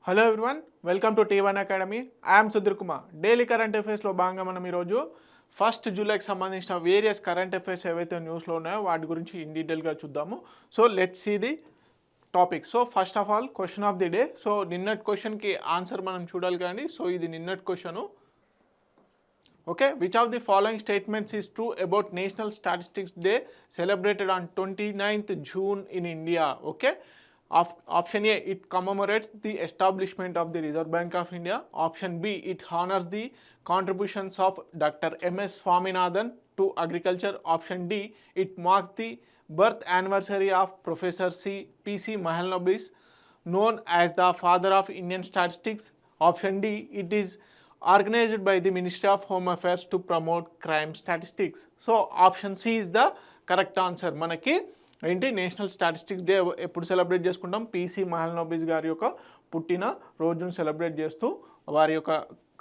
Hello everyone, welcome to T1 academy. I'm Sudhir Kumar. Daily current అఫైర్స్లో భాగంగా మనం ఈరోజు 1 జూలైకి సంబంధించిన వేరియస్ కరెంట్ అఫైర్స్ ఏవైతే న్యూస్లో ఉన్నాయో వాటి గురించి ఇన్ డీటెయిల్గా చూద్దాము. So let's see the topic. So first of all question of the day. So నిన్నటి క్వశ్చన్కి ఆన్సర్ మనం చూడాలి కానీ, సో ఇది నిన్నటి question. Okay, which of the following statements is true about National Statistics Day celebrated on 29th June in India? Okay, option A, it commemorates the establishment of the Reserve Bank of India. Option B, it honors the contributions of Dr. M.S. Swaminathan to agriculture. Option D, it marks the birth anniversary of Professor P.C. Mahalanobis, known as the father of Indian statistics. Option D, it is organized by the Ministry of Home Affairs to promote crime statistics. So option C is the correct answer. మనకి ఏంటి national statistics day ఎప్పుడు celebrate చేసుకుంటాం? PC Mahalanobis గారి యొక్క పుట్టిన రోజును celebrate చేస్తూ వారి యొక్క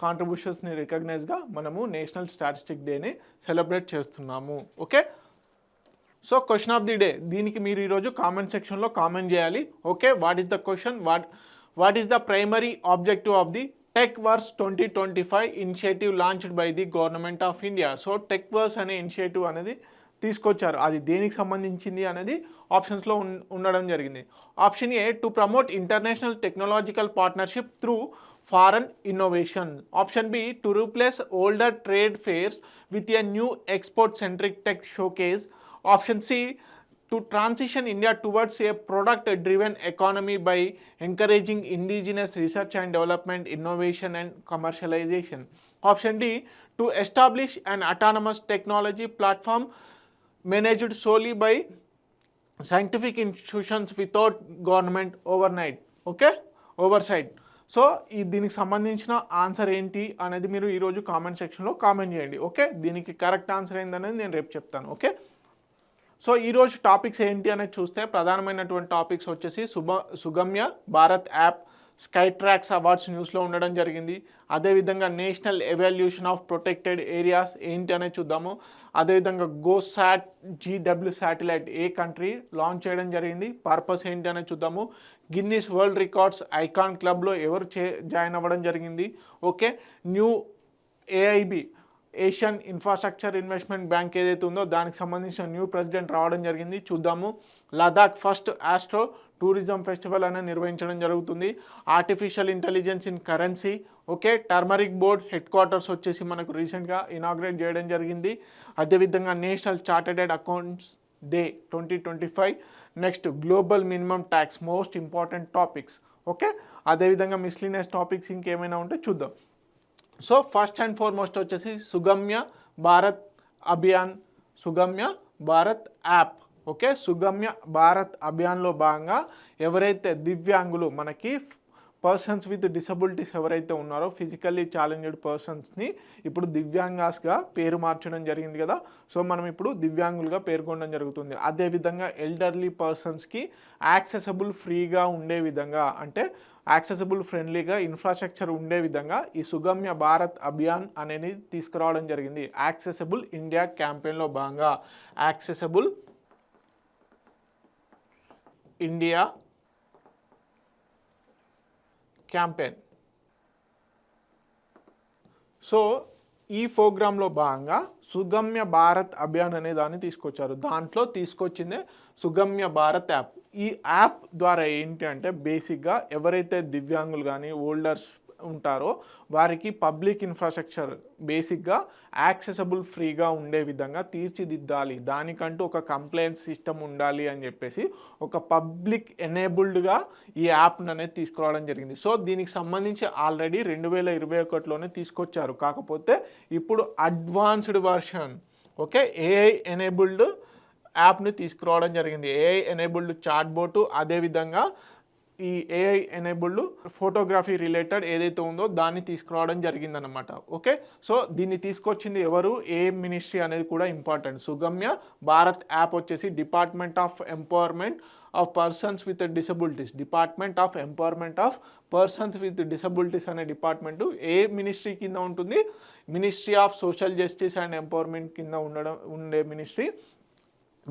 కాంట్రిబ్యూషన్స్ని రికగ్నైజ్గా మనము నేషనల్ స్టాటిస్టిక్ డేని సెలబ్రేట్ చేస్తున్నాము. Okay, so question of the day, దీనికి మీరు ఈరోజు కామెంట్ సెక్షన్లో కామెంట్ చేయాలి. Okay, what is the question? What is the primary objective of the టెక్వర్స్ 2025 initiative launched by the government of India? So టెక్వర్స్ అనే initiative అనేది తీసుకొచ్చారు. అది దేనికి సంబంధించింది అనేది ఆప్షన్స్లో ఉండడం జరిగింది. Option A, to promote international technological partnership through foreign innovation. Option B, to replace older trade fairs with a new export centric tech showcase. Option C, to transition India towards a product-driven economy by encouraging indigenous research and development, innovation and commercialization. Option D, to establish an autonomous technology platform managed solely by scientific institutions without government oversight. So దీనికి సంబంధించిన answer ఏంటి అనేది మీరు ఈరోజు comment సెక్షన్లో comment చేయండి. Okay, దీనికి correct answer ఏందనేది నేను రేపు చెప్తాను. ఓకే, సో ఈరోజు టాపిక్స్ ఏంటి అనేది చూస్తే ప్రధానమైనటువంటి టాపిక్స్ వచ్చేసి Sugamya Bharat app, Skytrax awards న్యూస్లో ఉండడం జరిగింది. అదేవిధంగా national evaluation of protected areas ఏంటి అనేది చూద్దాము. అదేవిధంగా GOSAT GW శాటిలైట్ ఏ కంట్రీ లాంచ్ చేయడం జరిగింది, పర్పస్ ఏంటి అనేది చూద్దాము. గిన్నీస్ వరల్డ్ రికార్డ్స్ ఐకాన్ క్లబ్లో ఎవరు జాయిన్ అవ్వడం జరిగింది. Okay, new AIB Asian infrastructure investment bank ఏదైతే ఉందో దానికి సంబంధించిన న్యూ ప్రెసిడెంట్ రావడం జరిగింది, చూద్దాము. Ladakh first astro tourism festival అనేది నిర్వహించడం జరుగుతుంది. Artificial intelligence in currency. Okay, turmeric board headquarters వచ్చేసి మనకు రీసెంట్గా ఇనాగ్రేట్ చేయడం జరిగింది. అదేవిధంగా national chartered accounts day 2025. Next global minimum tax, most important topics. Okay, అదేవిధంగా మిస్లీనియస్ టాపిక్స్ ఇంకేమైనా ఉంటే చూద్దాం. సో ఫస్ట్ అండ్ ఫార్మోస్ట్ వచ్చేసి సుగమ్య భారత్ అభియాన్, సుగమ్య భారత్ యాప్. ఓకే, సుగమ్య భారత్ అభియాన్లో భాగంగా ఎవరైతే దివ్యాంగులు మనకి పర్సన్స్ విత్ డిసబిలిటీస్ ఎవరైతే ఉన్నారో ఫిజికల్లీ ఛాలెంజ్డ్ పర్సన్స్ని ఇప్పుడు దివ్యాంగాస్గా పేరు మార్చడం జరిగింది కదా. సో మనం ఇప్పుడు దివ్యాంగులుగా పేర్కొనడం జరుగుతుంది. అదేవిధంగా ఎల్డర్లీ పర్సన్స్కి యాక్సెసబుల్ ఫ్రీగా ఉండే విధంగా, అంటే యాక్సెసబుల్ ఫ్రెండ్లీగా ఇన్ఫ్రాస్ట్రక్చర్ ఉండే విధంగా ఈ సుగమ్య భారత్ అభియాన్ అనేది తీసుకురావడం జరిగింది. యాక్సెసబుల్ ఇండియా క్యాంపెయిన్లో భాగంగా యాక్సెసబుల్ ఇండియా క్యాంపెయిన్. సో ఈ ప్రోగ్రాంలో భాగంగా సుగమ్య భారత్ అభియాన్ అనే దాన్ని తీసుకొచ్చారు. దాంట్లో తీసుకొచ్చిందే సుగమ్య భారత్ యాప్. ఈ యాప్ ద్వారా ఏంటి అంటే బేసిక్గా ఎవరైతే దివ్యాంగులు కానీ ఓల్డర్స్ ఉంటారో వారికి పబ్లిక్ ఇన్ఫ్రాస్ట్రక్చర్ బేసిక్గా యాక్సెసబుల్ ఫ్రీగా ఉండే విధంగా తీర్చిదిద్దాలి, దానికంటూ ఒక కంప్లైంట్ సిస్టమ్ ఉండాలి అని చెప్పేసి ఒక పబ్లిక్ ఎనేబుల్డ్గా ఈ యాప్ను అనేది తీసుకురావడం జరిగింది. సో దీనికి సంబంధించి ఆల్రెడీ 2021లోనే తీసుకొచ్చారు, కాకపోతే ఇప్పుడు advanced version okay AI enabled యాప్ని తీసుకురావడం జరిగింది. AI ఎనేబుల్డ్ చాట్ బోటు, అదేవిధంగా ఈ AI ఎనేబుల్డ్ ఫోటోగ్రఫీ రిలేటెడ్ ఏదైతే ఉందో దాన్ని తీసుకురావడం జరిగిందనమాట. ఓకే, సో దీన్ని తీసుకొచ్చింది ఎవరు, ఏ మినిస్ట్రీ అనేది కూడా ఇంపార్టెంట్. సుగమ్య భారత్ యాప్ వచ్చేసి department of empowerment of persons with disabilities, department of empowerment of persons with disabilities అనే డిపార్ట్మెంటు ఏ మినిస్ట్రీ కింద ఉంటుంది? Ministry of social justice and empowerment కింద ఉండే మినిస్ట్రీ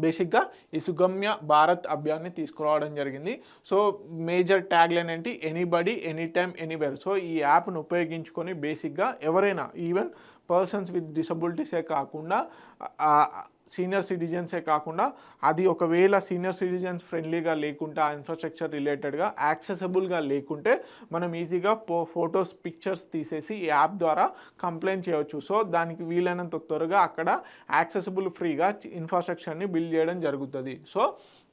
బేసిక్గా ఈ సుగమ్య భారత్ అభియాన్ని తీసుకురావడం జరిగింది. సో మేజర్ ట్యాగ్ లైన్ ఏంటి, anybody any time anywhere. So ఈ యాప్ను ఉపయోగించుకొని బేసిక్గా ఎవరైనా ఈవెన్ పర్సన్స్ విత్ డిసబిలిటీసే కాకుండా సీనియర్ సిటిజన్సే కాకుండా అది ఒకవేళ సీనియర్ సిటిజన్స్ ఫ్రెండ్లీగా లేకుంటే ఆ ఇన్ఫ్రాస్ట్రక్చర్ రిలేటెడ్గా యాక్సెసబుల్గా లేకుంటే మనం ఈజీగా ఫొటోస్ పిక్చర్స్ తీసేసి ఈ యాప్ ద్వారా కంప్లైంట్ చేయవచ్చు. సో దానికి వీలైనంత త్వరగా అక్కడ యాక్సెసబుల్ ఫ్రీగా ఇన్ఫ్రాస్ట్రక్చర్ని బిల్డ్ చేయడం జరుగుతుంది. సో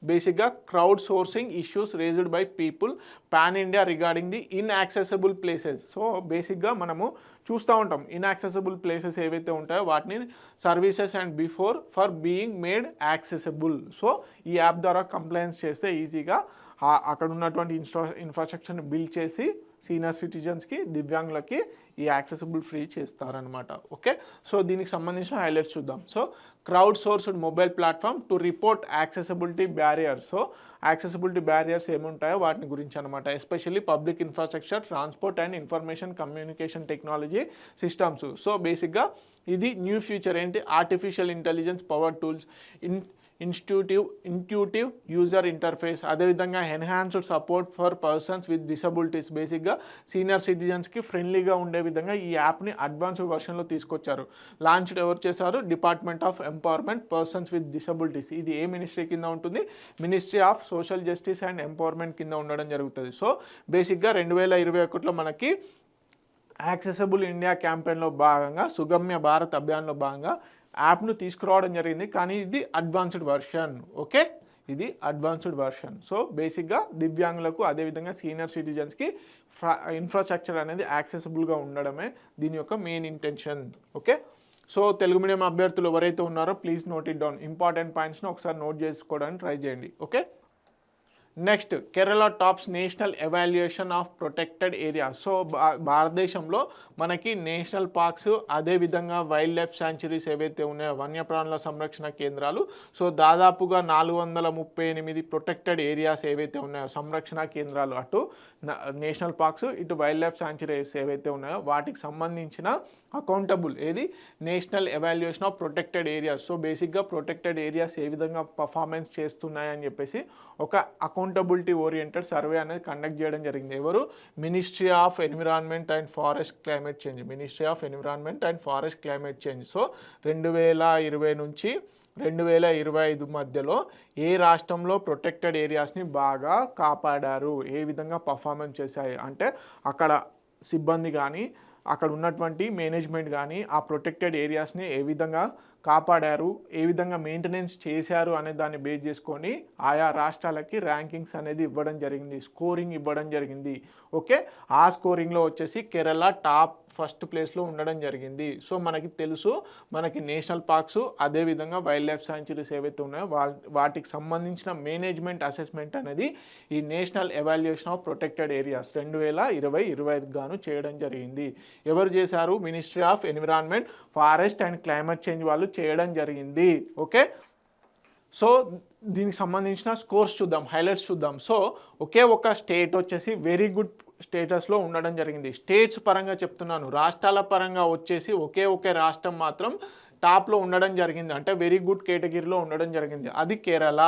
బేసిక్గా crowd sourcing issues raised by people pan India regarding the inaccessible places. So బేసిక్గా మనము చూస్తూ ఉంటాం ఇన్యాక్సెసబుల్ ప్లేసెస్ ఏవైతే ఉంటాయో వాటిని services and before for being made accessible. So ఈ యాప్ ద్వారా కంప్లైంట్స్ చేస్తే ఈజీగా అక్కడ ఉన్నటువంటి ఇన్ఫ్రాస్ట్రక్చర్ని బిల్డ్ చేసి సీనియర్ సిటిజన్స్కి, దివ్యాంగులకి ఈ యాక్సెసబుల్ ఫ్రీ చేస్తారనమాట. ఓకే, సో దీనికి సంబంధించిన హైలైట్స్ చూద్దాం. So crowd sourced mobile platform to report accessibility barriers. So accessibility barriers ఏముంటాయో వాటిని గురించి అనమాట. Especially public infrastructure, transport and information communication technology systems. So బేసిక్గా ఇది న్యూ ఫ్యూచర్ ఏంటి, artificial intelligence power tools, intuitive user interface, అదేవిధంగా enhanced support for persons with disabilities. బేసిక్గా senior సిటిజన్స్కి ఫ్రెండ్లీగా ఉండే విధంగా ఈ యాప్ని అడ్వాన్స్డ్ వర్షన్లో తీసుకొచ్చారు. లాంచ్డ్ ఎవరు చేశారు, department of empowerment persons with disabilities. ఇది ఏ మినిస్ట్రీ కింద ఉంటుంది, ministry of social justice and empowerment కింద ఉండడం జరుగుతుంది. సో బేసిక్గా 2021లో మనకి యాక్సెసబుల్ ఇండియా క్యాంపెయిన్లో భాగంగా సుగమ్య భారత్ అభియాన్లో భాగంగా యాప్ను తీసుకురావడం జరిగింది. కానీ ఇది అడ్వాన్స్డ్ వర్షన్. ఓకే, ఇది అడ్వాన్స్డ్ వర్షన్. సో బేసిక్గా దివ్యాంగులకు అదేవిధంగా సీనియర్ సిటిజన్స్కి ఇన్ఫ్రాస్ట్రక్చర్ అనేది యాక్సెసిబుల్గా ఉండడమే దీని యొక్క main intention. Okay, so Telugu medium అభ్యర్థులు ఎవరైతే ఉన్నారో please note it down. Important పాయింట్స్ని ఒకసారి నోట్ చేసుకోవడానికి ట్రై చేయండి. Okay, next Kerala tops national evaluation of protected areas. So భారతదేశంలో మనకి నేషనల్ పార్క్స్ అదేవిధంగా వైల్డ్ లైఫ్ శాంచురీస్ ఏవైతే ఉన్నాయో వన్యప్రాణుల సంరక్షణ కేంద్రాలు, సో దాదాపుగా 438 ప్రొటెక్టెడ్ ఏరియాస్ ఏవైతే ఉన్నాయో సంరక్షణ కేంద్రాలు, అటు నేషనల్ పార్క్స్ ఇటు వైల్డ్ లైఫ్ శాంచురీస్ ఏవైతే ఉన్నాయో వాటికి సంబంధించిన అకౌంటబుల్ ఏది national evaluation of protected areas. So బేసిక్గా ప్రొటెక్టెడ్ ఏరియాస్ ఏ విధంగా పర్ఫార్మెన్స్ చేస్తున్నాయని చెప్పేసి ఒక అకౌంటబిలిటీ ఓరియంటెడ్ సర్వే అనేది కండక్ట్ చేయడం జరిగింది. ఎవరు, ministry of environment and forest climate change, ministry of environment and forest climate change. So 2020 నుంచి 2025 మధ్యలో ఏ రాష్ట్రంలో ప్రొటెక్టెడ్ ఏరియాస్ని బాగా కాపాడారు, ఏ విధంగా పర్ఫార్మెన్స్ చేశాయి అంటే అక్కడ సిబ్బంది కానీ అక్కడ ఉన్నటువంటి మేనేజ్మెంట్ కానీ ఆ ప్రొటెక్టెడ్ ఏరియాస్ని ఏ విధంగా కాపాడారు, ఏ విధంగా మెయింటెనెన్స్ చేశారు అనే దాన్ని బేస్ చేసుకొని ఆయా రాష్ట్రాలకి ర్యాంకింగ్స్ అనేది ఇవ్వడం జరిగింది, స్కోరింగ్ ఇవ్వడం జరిగింది. ఓకే, ఆ స్కోరింగ్లో వచ్చేసి కేరళ టాప్ ఫస్ట్ ప్లేస్లో ఉండడం జరిగింది. సో మనకి తెలుసు మనకి నేషనల్ పార్క్స్ అదేవిధంగా వైల్డ్ లైఫ్ శాంచురీస్ ఏవైతే ఉన్నాయో వాటికి సంబంధించిన మేనేజ్మెంట్ అసెస్మెంట్ అనేది ఈ national evaluation of protected areas 2020-25 గాను చేయడం జరిగింది. ఎవరు చేశారు, ministry of environment forest and climate change వాళ్ళు చేయడం జరిగింది. ఓకే, సో దీనికి సంబంధించిన స్కోర్స్ చూద్దాం, హైలైట్స్ చూద్దాం. సో ఒకే ఒక స్టేట్ వచ్చేసి వెరీ గుడ్ స్టేటస్లో ఉండడం జరిగింది. స్టేట్స్ పరంగా చెప్తున్నాను, రాష్ట్రాల పరంగా వచ్చేసి ఒకే రాష్ట్రం మాత్రం టాప్లో ఉండడం జరిగింది, అంటే వెరీ గుడ్ కేటగిరీలో ఉండడం జరిగింది. అది కేరళ.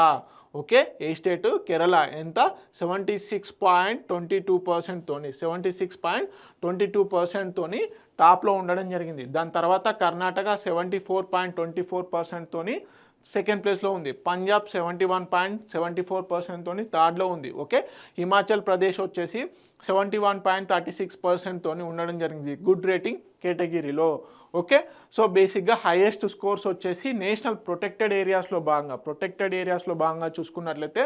ఓకే, ఏ స్టేట్, కేరళ. ఎంత, 76.22%తోని 76.22%తోని టాప్లో ఉండడం జరిగింది. దాని తర్వాత కర్ణాటక 74.24%తోని సెకండ్ ప్లేస్లో ఉంది. పంజాబ్ 71.74%తోని థర్డ్లో ఉంది. ఓకే, హిమాచల్ ప్రదేశ్ వచ్చేసి 71.36%తోని ఉండడం జరిగింది గుడ్ రేటింగ్ కేటగిరీలో. ఓకే, సో బేసిక్గా హైయెస్ట్ స్కోర్స్ వచ్చేసి నేషనల్ ప్రొటెక్టెడ్ ఏరియాస్లో భాగంగా చూసుకున్నట్లయితే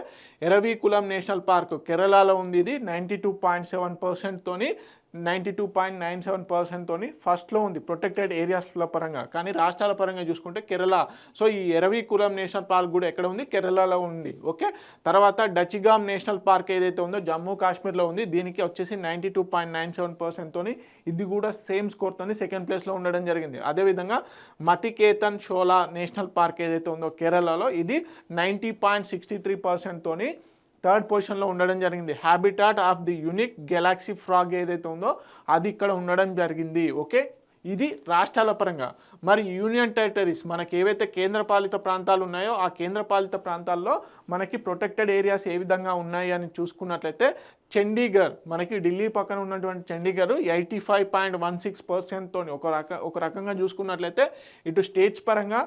ఎరవికులం నేషనల్ పార్క్ కేరళలో ఉంది. ఇది 92.7%తోని 92.97%తోని ఫస్ట్లో ఉంది ప్రొటెక్టెడ్ ఏరియాస్ల పరంగా. కానీ రాష్ట్రాల పరంగా చూసుకుంటే కేరళ. సో ఈ ఎరవికులం నేషనల్ పార్క్ కూడా ఎక్కడ ఉంది, కేరళలో ఉంది. ఓకే, తర్వాత డచిగామ్ నేషనల్ పార్క్ ఏదైతే ఉందో జమ్మూ కాశ్మీర్లో ఉంది. దీనికి వచ్చేసి 92.97%తోని ఇది కూడా సేమ్ స్కోర్తోని సెకండ్ ప్లేస్లో ఉండడం జరిగింది. అదేవిధంగా మతికేతన్ షోలా నేషనల్ పార్క్ ఏదైతే ఉందో కేరళలో ఇది 90.63%తోని థర్డ్ పొజిషన్లో ఉండడం జరిగింది. Habitat of the unique Galaxy frog ఏదైతే ఉందో అది ఇక్కడ ఉండడం జరిగింది. ఓకే, ఇది రాష్ట్రాల పరంగా. మరి యూనియన్ టెరిటరీస్ మనకి ఏవైతే కేంద్రపాలిత ప్రాంతాలు ఉన్నాయో ఆ కేంద్రపాలిత ప్రాంతాల్లో మనకి ప్రొటెక్టెడ్ ఏరియాస్ ఏ విధంగా ఉన్నాయి అని చూసుకున్నట్లయితే చండీగఢ్ మనకి ఢిల్లీ పక్కన ఉన్నటువంటి చండీగఢ్ 85.16%తోని ఒక రకంగా చూసుకున్నట్లయితే ఇటు స్టేట్స్ పరంగా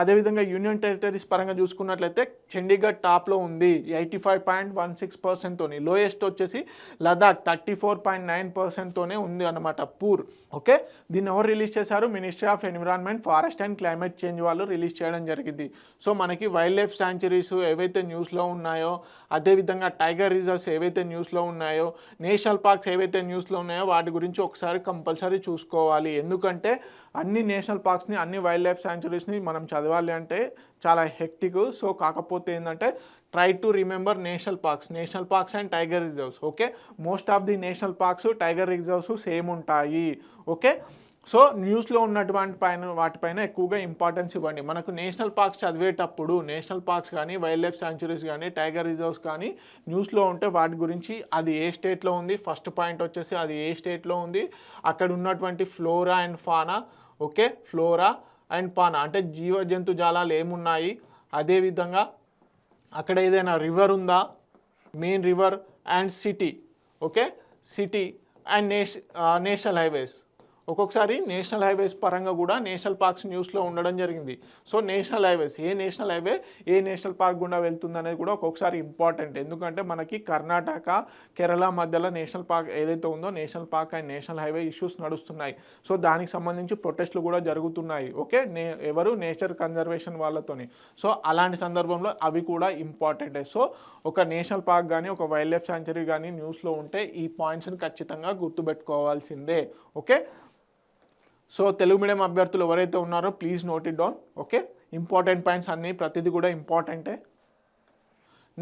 అదేవిధంగా యూనియన్ టెరిటరీస్ పరంగా చూసుకున్నట్లయితే చండీగఢ్ టాప్లో ఉంది 85.16%తోని. లోయెస్ట్ వచ్చేసి లదాఖ్ 34.9%తోనే ఉంది అన్నమాట పూర్. ఓకే, దీన్ని ఎవరు రిలీజ్ చేశారు? Ministry of environment, forest and climate change వాళ్ళు రిలీజ్ చేయడం జరిగింది. సో మనకి వైల్డ్ లైఫ్ శాంచురీస్ ఏవైతే న్యూస్లో ఉన్నాయో, అదేవిధంగా టైగర్ రిజర్వ్స్ ఏవైతే న్యూస్లో ఉన్నాయో, నేషనల్ పార్క్స్ ఏవైతే న్యూస్లో ఉన్నాయో వాటి గురించి ఒకసారి కంపల్సరీ చూసుకోవాలి. ఎందుకంటే అన్ని నేషనల్ పార్క్స్ని, అన్ని వైల్డ్ లైఫ్ శాంచురీస్ని మనం చదవాలి అంటే చాలా హెక్టిక్. సో కాకపోతే ఏంటంటే try to remember national parks and tiger reserves. Okay, most of the national parks, tiger reserves same ఉంటాయి. ఓకే, సో న్యూస్లో ఉన్నటువంటి వాటిపైన ఎక్కువగా ఇంపార్టెన్స్ ఇవ్వండి. మనకు నేషనల్ పార్క్స్ చదివేటప్పుడు నేషనల్ పార్క్స్ కానీ, వైల్డ్ లైఫ్ శాంచురీస్ కానీ, టైగర్ రిజర్వ్స్ కానీ న్యూస్లో ఉంటే వాటి గురించి అది ఏ స్టేట్లో ఉంది, ఫస్ట్ పాయింట్ వచ్చేసి అది ఏ స్టేట్లో ఉంది, అక్కడ ఉన్నటువంటి flora and fauna. Okay, flora and fauna అంటే జీవ జంతు జాలాలు ఏమున్నాయి, అదేవిధంగా అక్కడ ఏదైనా రివర్ ఉందా, main river and city. Okay, city and national highways. ఒక్కొక్కసారి నేషనల్ హైవేస్ పరంగా కూడా నేషనల్ పార్క్స్ న్యూస్లో ఉండడం జరిగింది. సో నేషనల్ హైవేస్, ఏ నేషనల్ హైవే ఏ నేషనల్ పార్క్ గుండా వెళ్తుంది అనేది కూడా ఒక్కొక్కసారి ఇంపార్టెంట్. ఎందుకంటే మనకి కర్ణాటక, కేరళ మధ్యలో నేషనల్ పార్క్ ఏదైతే ఉందో national park and national highway issues నడుస్తున్నాయి. సో దానికి సంబంధించి ప్రొటెస్ట్లు కూడా జరుగుతున్నాయి. ఓకే, ఎవరు నేచర్ కన్జర్వేషన్ వాళ్ళతోని. సో అలాంటి సందర్భంలో అవి కూడా ఇంపార్టెంటే. సో ఒక నేషనల్ పార్క్ కానీ, ఒక వైల్డ్ లైఫ్ శాంచురీ కానీ న్యూస్లో ఉంటే ఈ పాయింట్స్ని ఖచ్చితంగా గుర్తుపెట్టుకోవాల్సిందే. ఓకే, సో తెలుగు మీడియం అభ్యర్థులు ఎవరైతే ఉన్నారో please note it down. Okay, important points అన్నీ ప్రతిదీ కూడా ఇంపార్టెంటే.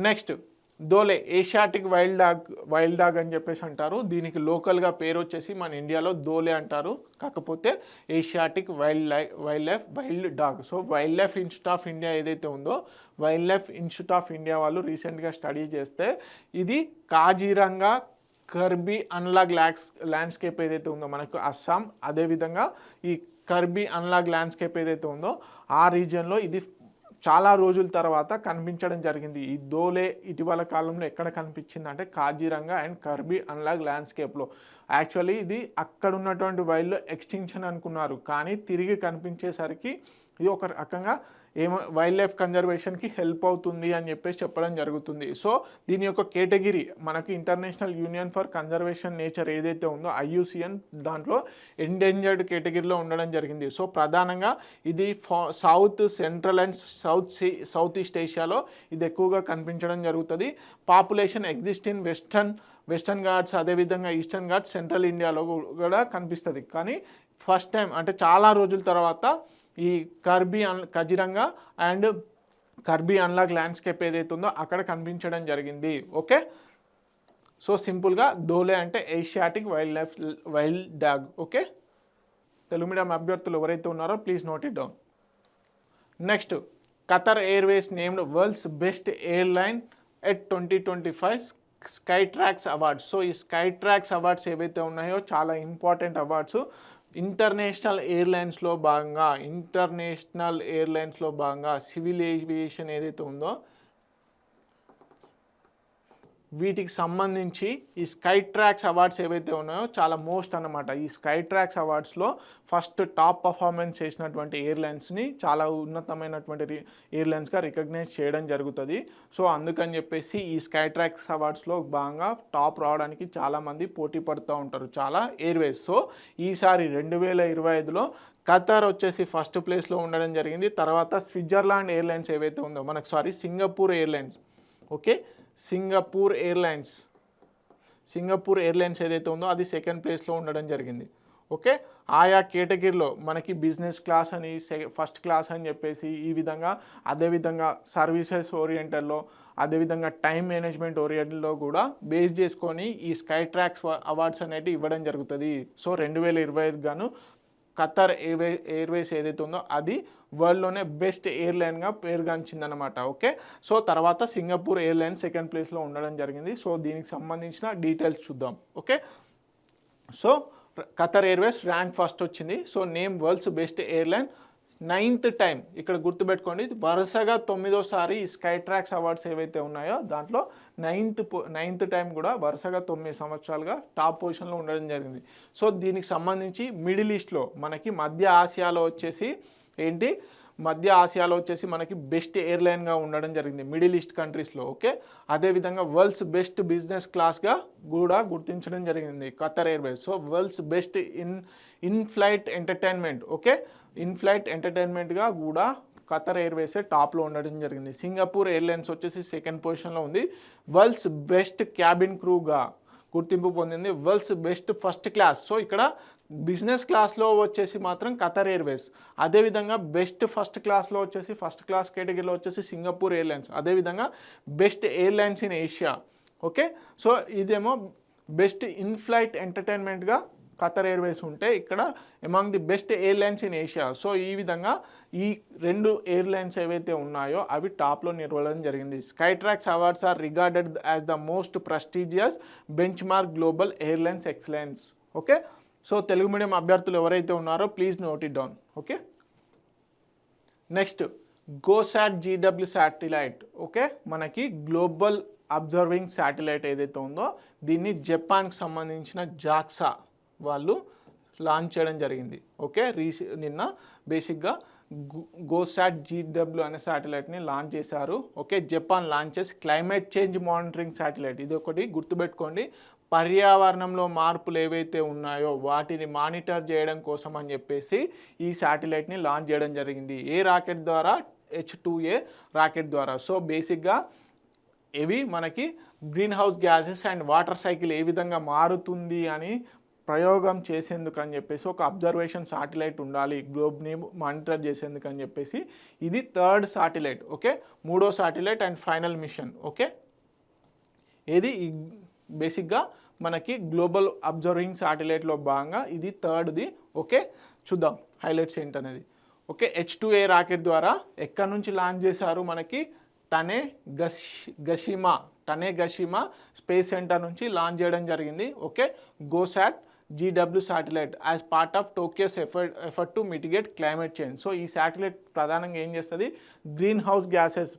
నెక్స్ట్ దోలే, ఏషియాటిక్ వైల్డ్ డాగ్ అని చెప్పేసి అంటారు. దీనికి లోకల్గా పేరు వచ్చేసి మన ఇండియాలో దోలే అంటారు, కాకపోతే Asiatic wild dog. So wild life institute of India ఏదైతే ఉందో, wild life institute of India వాళ్ళు రీసెంట్గా స్టడీ చేస్తే ఇది కాజీరంగా కర్బీ అన్లాగ్ ల్యాండ్స్కేప్ ఏదైతే ఉందో మనకు అస్సాం, అదేవిధంగా ఈ కర్బీ అన్లాగ్ ల్యాండ్స్కేప్ ఏదైతే ఉందో ఆ రీజియన్లో ఇది చాలా రోజుల తర్వాత కనిపించడం జరిగింది. ఈ దోలే ఇటీవల కాలంలో ఎక్కడ కనిపించింది అంటే కాజీరంగా అండ్ కర్బీ అన్లాగ్ ల్యాండ్స్కేప్లో. యాక్చువల్లీ ఇది అక్కడ ఉన్నటువంటి వైల్డ్ ఎక్స్టింక్షన్ అనుకున్నారు, కానీ తిరిగి కనిపించేసరికి ఇది ఒక రకంగా వైల్డ్ లైఫ్ కన్జర్వేషన్కి హెల్ప్ అవుతుంది అని చెప్పేసి చెప్పడం జరుగుతుంది. సో దీని యొక్క కేటగిరీ మనకి international union for conservation nature ఏదైతే ఉందో IUCN దాంట్లో ఎండేంజర్డ్ కేటగిరీలో ఉండడం జరిగింది. సో ప్రధానంగా ఇది south central and south east ఏషియాలో ఇది ఎక్కువగా కనిపించడం జరుగుతుంది. Population exist in Western Ghats, అదేవిధంగా ఈస్టర్న్ ఘాట్స్, సెంట్రల్ ఇండియాలో కూడా కనిపిస్తుంది. కానీ ఫస్ట్ టైం అంటే చాలా రోజుల తర్వాత ఈ Kaziranga and Karbi analogue landscape ఏదైతే ఉందో అక్కడ కనిపించడం జరిగింది. ఓకే, సో సింపుల్గా దోలే అంటే Asiatic wild dog. Okay, Telugu medium అభ్యర్థులు ఎవరైతే ఉన్నారో please note it down. Next, Qatar Airways named world's best airline at 2025 Skytrax awards. So ఈ స్కైట్రాక్స్ అవార్డ్స్ ఏవైతే ఉన్నాయో చాలా ఇంపార్టెంట్ అవార్డ్స్. ఇంటర్నేషనల్ ఎయిర్లైన్స్లో భాగంగా సివిల్ ఏవియేషన్ ఏదైతే ఉందో వీటికి సంబంధించి ఈ స్కైట్రాక్స్ అవార్డ్స్ ఏవైతే ఉన్నాయో చాలా మోస్ట్ అన్నమాట. ఈ స్కైట్రాక్స్ అవార్డ్స్లో ఫస్ట్ టాప్ పర్ఫార్మెన్స్ చేసినటువంటి ఎయిర్లైన్స్ని చాలా ఉన్నతమైనటువంటి ఎయిర్లైన్స్గా రికగ్నైజ్ చేయడం జరుగుతుంది. సో అందుకని చెప్పేసి ఈ స్కైట్రాక్స్ అవార్డ్స్లో భాగంగా టాప్ రావడానికి చాలామంది పోటీ పడుతూ ఉంటారు, చాలా ఎయిర్వేస్. సో ఈసారి 2025లో ఖతర్ వచ్చేసి ఫస్ట్ ప్లేస్లో ఉండడం జరిగింది. తర్వాత స్విట్జర్లాండ్ ఎయిర్లైన్స్ ఏవైతే ఉందో Singapore airlines. Okay, Singapore airlines ఏదైతే ఉందో అది సెకండ్ ప్లేస్లో ఉండడం జరిగింది. ఓకే, ఆయా కేటగిరీలో మనకి బిజినెస్ క్లాస్ అని, ఫస్ట్ క్లాస్ అని చెప్పేసి ఈ విధంగా, అదేవిధంగా సర్వీసెస్ ఓరియంటెడ్లో, అదేవిధంగా టైం మేనేజ్మెంట్ ఓరియంటెడ్లో కూడా బేస్ చేసుకొని ఈ స్కైట్రాక్స్ అవార్డ్స్ అనేవి ఇవ్వడం జరుగుతుంది. సో 2025 గాను ఖతర్ ఎయిర్వేస్ ఏదైతే ఉందో అది వరల్డ్లోనే బెస్ట్ ఎయిర్లైన్గా పేరుగాంచిందనమాట. ఓకే, సో తర్వాత సింగపూర్ ఎయిర్లైన్స్ సెకండ్ ప్లేస్లో ఉండడం జరిగింది. సో దీనికి సంబంధించిన డీటెయిల్స్ చూద్దాం. Okay, so Qatar Airways rank first వచ్చింది. So name world's best airline 9th time. ఇక్కడ గుర్తుపెట్టుకోండి, వరుసగా 9వ సారి ఈ స్కై ట్రాక్స్ అవార్డ్స్ ఏవైతే ఉన్నాయో దాంట్లో 9th టైం కూడా వరుసగా 9 సంవత్సరాలుగా టాప్ పొజిషన్లో ఉండడం జరిగింది. సో దీనికి సంబంధించి మిడిల్ ఈస్ట్లో మనకి మధ్య ఆసియాలో వచ్చేసి మనకి బెస్ట్ ఎయిర్లైన్గా ఉండడం జరిగింది మిడిల్ ఈస్ట్ కంట్రీస్లో. ఓకే, అదేవిధంగా వరల్డ్స్ బెస్ట్ బిజినెస్ క్లాస్గా కూడా గుర్తించడం జరిగింది Qatar Airways. So world's best in flight entertainment, okay, in flight ఎంటర్టైన్మెంట్గా కూడా ఖతర్ ఎయిర్వేసే టాప్లో ఉండడం జరిగింది. సింగపూర్ ఎయిర్లైన్స్ వచ్చేసి సెకండ్ పొజిషన్లో ఉంది. వరల్డ్స్ బెస్ట్ క్యాబిన్ క్రూగా గుర్తింపు పొందింది. World's best first class, so ఇక్కడ బిజినెస్ క్లాస్లో వచ్చేసి మాత్రం ఖతర్ ఎయిర్వేస్. అదేవిధంగా బెస్ట్ ఫస్ట్ క్లాస్లో వచ్చేసి ఫస్ట్ క్లాస్ కేటగిరీలో వచ్చేసి సింగపూర్ ఎయిర్లైన్స్. అదేవిధంగా best airlines in Asia. Okay, so ఇదేమో బెస్ట్ ఇన్ ఫ్లైట్ ఎంటర్టైన్మెంట్గా ఖతర్ ఎయిర్వేస్ ఉంటే ఇక్కడ among the best airlines in Asia. So ఈ విధంగా ఈ 2 ఎయిర్లైన్స్ ఏవైతే ఉన్నాయో అవి టాప్లో నిలవడం జరిగింది. Skytrax awards are regarded as the most prestigious benchmark global airlines excellence. Okay, so Telugu medium అభ్యర్థులు ఎవరైతే ఉన్నారో please note it down. Okay, next GOSAT GW satellite. Okay, మనకి గ్లోబల్ అబ్జర్వింగ్ శాటిలైట్ ఏదైతే ఉందో దీన్ని జపాన్కి సంబంధించిన జాక్సా వాళ్ళు launch చేయడం జరిగింది. ఓకే, నిన్న బేసిక్గా గోసాట్ జీడబ్ల్యూ అనే శాటిలైట్ని లాంచ్ చేశారు. ఓకే, జపాన్ లాంచ్ చేసి క్లైమేట్ చేంజ్ మానిటరింగ్ శాటిలైట్. ఇది ఒకటి గుర్తుపెట్టుకోండి, పర్యావరణంలో మార్పులు ఏవైతే ఉన్నాయో వాటిని మానిటర్ చేయడం కోసం అని చెప్పేసి ఈ శాటిలైట్ని లాంచ్ చేయడం జరిగింది. ఏ రాకెట్ ద్వారా? H2A రాకెట్ ద్వారా. సో బేసిక్గా ఇవి మనకి greenhouse gases and water cycle ఏ విధంగా మారుతుంది అని ప్రయోగం చేసేందుకు అని చెప్పేసి ఒక అబ్జర్వేషన్ శాటిలైట్ ఉండాలి గ్లోబ్ని మానిటర్ చేసేందుకు అని చెప్పేసి ఇది 3rd శాటిలైట్. ఓకే, 3వ satellite and final mission. Okay, ఇది బేసిక్గా మనకి గ్లోబల్ అబ్జర్వింగ్ శాటిలైట్లో భాగంగా ఇది 3rd. ఓకే, చూద్దాం హైలైట్స్ ఏంటనేది. ఓకే, H2A రాకెట్ ద్వారా ఎక్కడి నుంచి లాంచ్ చేశారు? మనకి టనే గషిమా స్పేస్ సెంటర్ నుంచి లాంచ్ చేయడం జరిగింది. Okay, GOSAT GW satellite as part of Tokyo's effort to mitigate climate change. So ఈ శాటిలైట్ ప్రధానంగా ఏం చేస్తుంది? గ్రీన్ హౌస్ గ్యాసెస్,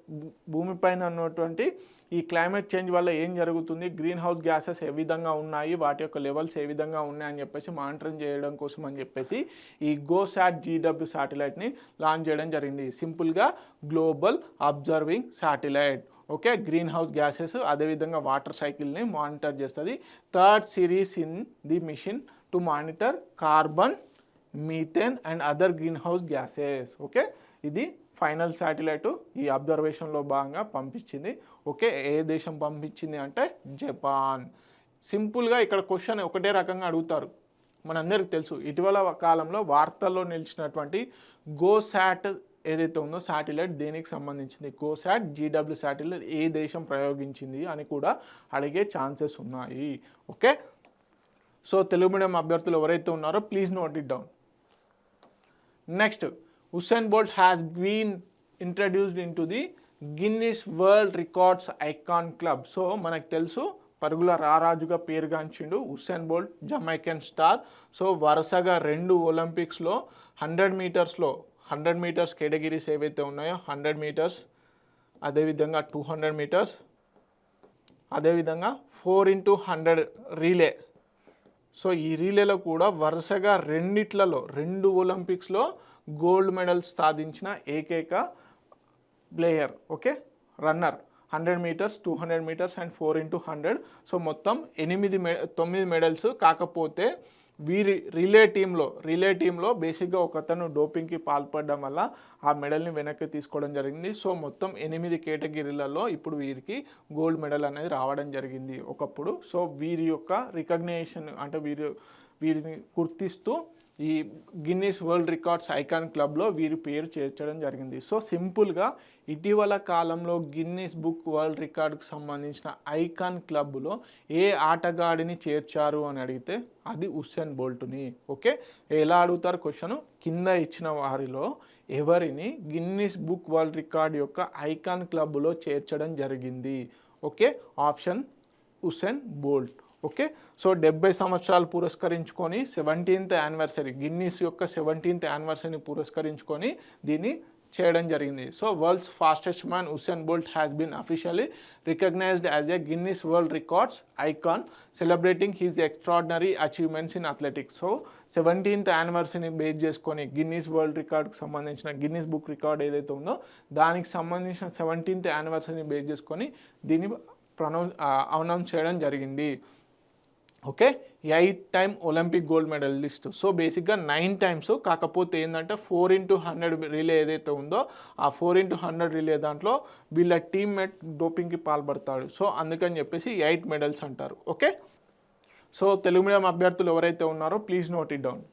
భూమిపైన ఉన్నటువంటి ఈ క్లైమేట్ చేంజ్ వల్ల ఏం జరుగుతుంది, గ్రీన్ హౌస్ గ్యాసెస్ ఏ విధంగా ఉన్నాయి, వాటి యొక్క లెవెల్స్ ఏ విధంగా ఉన్నాయని చెప్పేసి మానిటరింగ్ చేయడం కోసం అని చెప్పేసి ఈ గోసాట్ జీడబ్ల్యూ శాటిలైట్ని లాంచ్ చేయడం జరిగింది. సింపుల్గా global observing satellite. Okay, greenhouse gases అదేవిధంగా వాటర్ సైకిల్ని మానిటర్ చేస్తుంది. 3rd series in the mission to monitor carbon, methane and other greenhouse gases. Okay, ఇది ఫైనల్ శాటిలైట్ ఈ అబ్జర్వేషన్లో భాగంగా పంపించింది. ఓకే, ఏ దేశం పంపించింది అంటే జపాన్. సింపుల్గా ఇక్కడ క్వశ్చన్ ఒకటే రకంగా అడుగుతారు. మనందరికీ తెలుసు ఇటీవల కాలంలో వార్తల్లో నిలిచినటువంటి గోసాట్ ఏదైతే ఉందో శాటిలైట్ దేనికి సంబంధించింది, గోసాట్ జీడబ్ల్యూ శాటిలైట్ ఏ దేశం ప్రయోగించింది అని కూడా అడిగే ఛాన్సెస్ ఉన్నాయి. ఓకే, సో తెలుగు మీడియం అభ్యర్థులు ఎవరైతే ఉన్నారో please note it down. Next, Usain Bolt has been introduced into the Guinness World Records Icon Club. So మనకు తెలుసు పరుగుల రారాజుగా పేరుగాంచిండు Usain Bolt, Jamaican star. So వరుసగా 2 ఒలింపిక్స్లో 100 మీటర్స్ కేటగిరీస్ ఏవైతే ఉన్నాయో 100 మీటర్స్, అదేవిధంగా 200 మీటర్స్, అదేవిధంగా 4x100 రీలే. సో ఈ రీలేలో కూడా వరుసగా 2 ఒలింపిక్స్లో గోల్డ్ మెడల్స్ సాధించిన ఏకైక player. Okay, runner 100 metres, 200 metres and 4x100. So మొత్తం 9 మెడల్స్. కాకపోతే వీరి రిలే టీంలో బేసిక్గా ఒకతను డోపింగ్కి పాల్పడడం వల్ల ఆ మెడల్ని వెనక్కి తీసుకోవడం జరిగింది. సో మొత్తం 8 కేటగిరీలలో ఇప్పుడు వీరికి గోల్డ్ మెడల్ అనేది రావడం జరిగింది ఒకప్పుడు. సో వీరి యొక్క రికగ్నేషన్ అంటే వీరిని గుర్తిస్తూ ఈ గిన్నీస్ వరల్డ్ రికార్డ్స్ ఐకాన్ క్లబ్లో వీరి పేరు చేర్చడం జరిగింది. సో సింపుల్గా ఇటీవల కాలంలో గిన్నీస్ బుక్ వరల్డ్ రికార్డుకు సంబంధించిన ఐకాన్ క్లబ్లో ఏ ఆటగాడిని చేర్చారు అని అడిగితే అది ఉసేన్ బోల్ట్ని. ఓకే, ఎలా అడుగుతారు క్వశ్చన్, కింద ఇచ్చిన వారిలో ఎవరిని గిన్నీస్ బుక్ వరల్డ్ రికార్డ్ యొక్క ఐకాన్ క్లబ్లో చేర్చడం జరిగింది. Okay, option Usain Bolt. Okay, so 70 సంవత్సరాలు పురస్కరించుకొని 17th యానివర్సరీ, గిన్నీస్ యొక్క 17th యానివర్సరీని పురస్కరించుకొని దీన్ని చేయడం జరిగింది. So world's fastest man Usain Bolt has been officially recognised as a Guinness World Records icon celebrating his extraordinary achievements in athletics. So 17th యానివర్సరీని base చేసుకొని Guinness World రికార్డ్కి సంబంధించిన Guinness book record ఏదైతే ఉందో దానికి సంబంధించిన 17th యానివర్సరీని base చేసుకొని దీన్ని అనౌన్స్ చేయడం జరిగింది. Okay, 8 time Olympic gold medallist. So బేసిక్గా 9 times, కాకపోతే ఏంటంటే 4x100 రిలే ఏదైతే ఉందో ఆ 4x100 రిలే దాంట్లో వీళ్ళ టీమ్మేట్ డోపింగ్కి పాల్పడతాడు. సో అందుకని చెప్పేసి 8 మెడల్స్ అంటారు. ఓకే, సో తెలుగు మీడియం అభ్యర్థులు ఎవరైతే ఉన్నారో please note it down.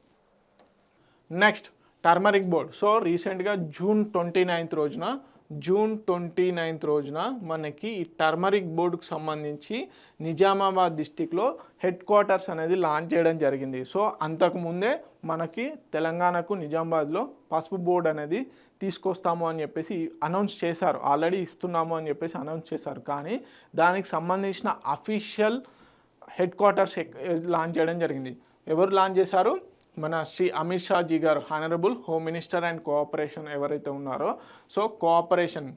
Next turmeric board. So రీసెంట్గా జూన్ 29th రోజున మనకి ఈ టర్మరిక్ బోర్డుకు సంబంధించి నిజామాబాద్ డిస్టిక్లో హెడ్ క్వార్టర్స్ అనేది లాంచ్ చేయడం జరిగింది. సో అంతకుముందే మనకి తెలంగాణకు నిజామాబాద్లో పసుపు బోర్డు అనేది తీసుకొస్తాము అని చెప్పేసి అనౌన్స్ చేశారు, ఆల్రెడీ ఇస్తున్నాము అని చెప్పేసి అనౌన్స్ చేశారు. కానీ దానికి సంబంధించిన అఫీషియల్ హెడ్ క్వార్టర్స్ లాంచ్ చేయడం జరిగింది. ఎవరు లాంచ్ చేశారు? మన శ్రీ అమిత్ షా జీ గారు, honourable home minister and cooperation ఎవరైతే ఉన్నారో, సో కోఆపరేషన్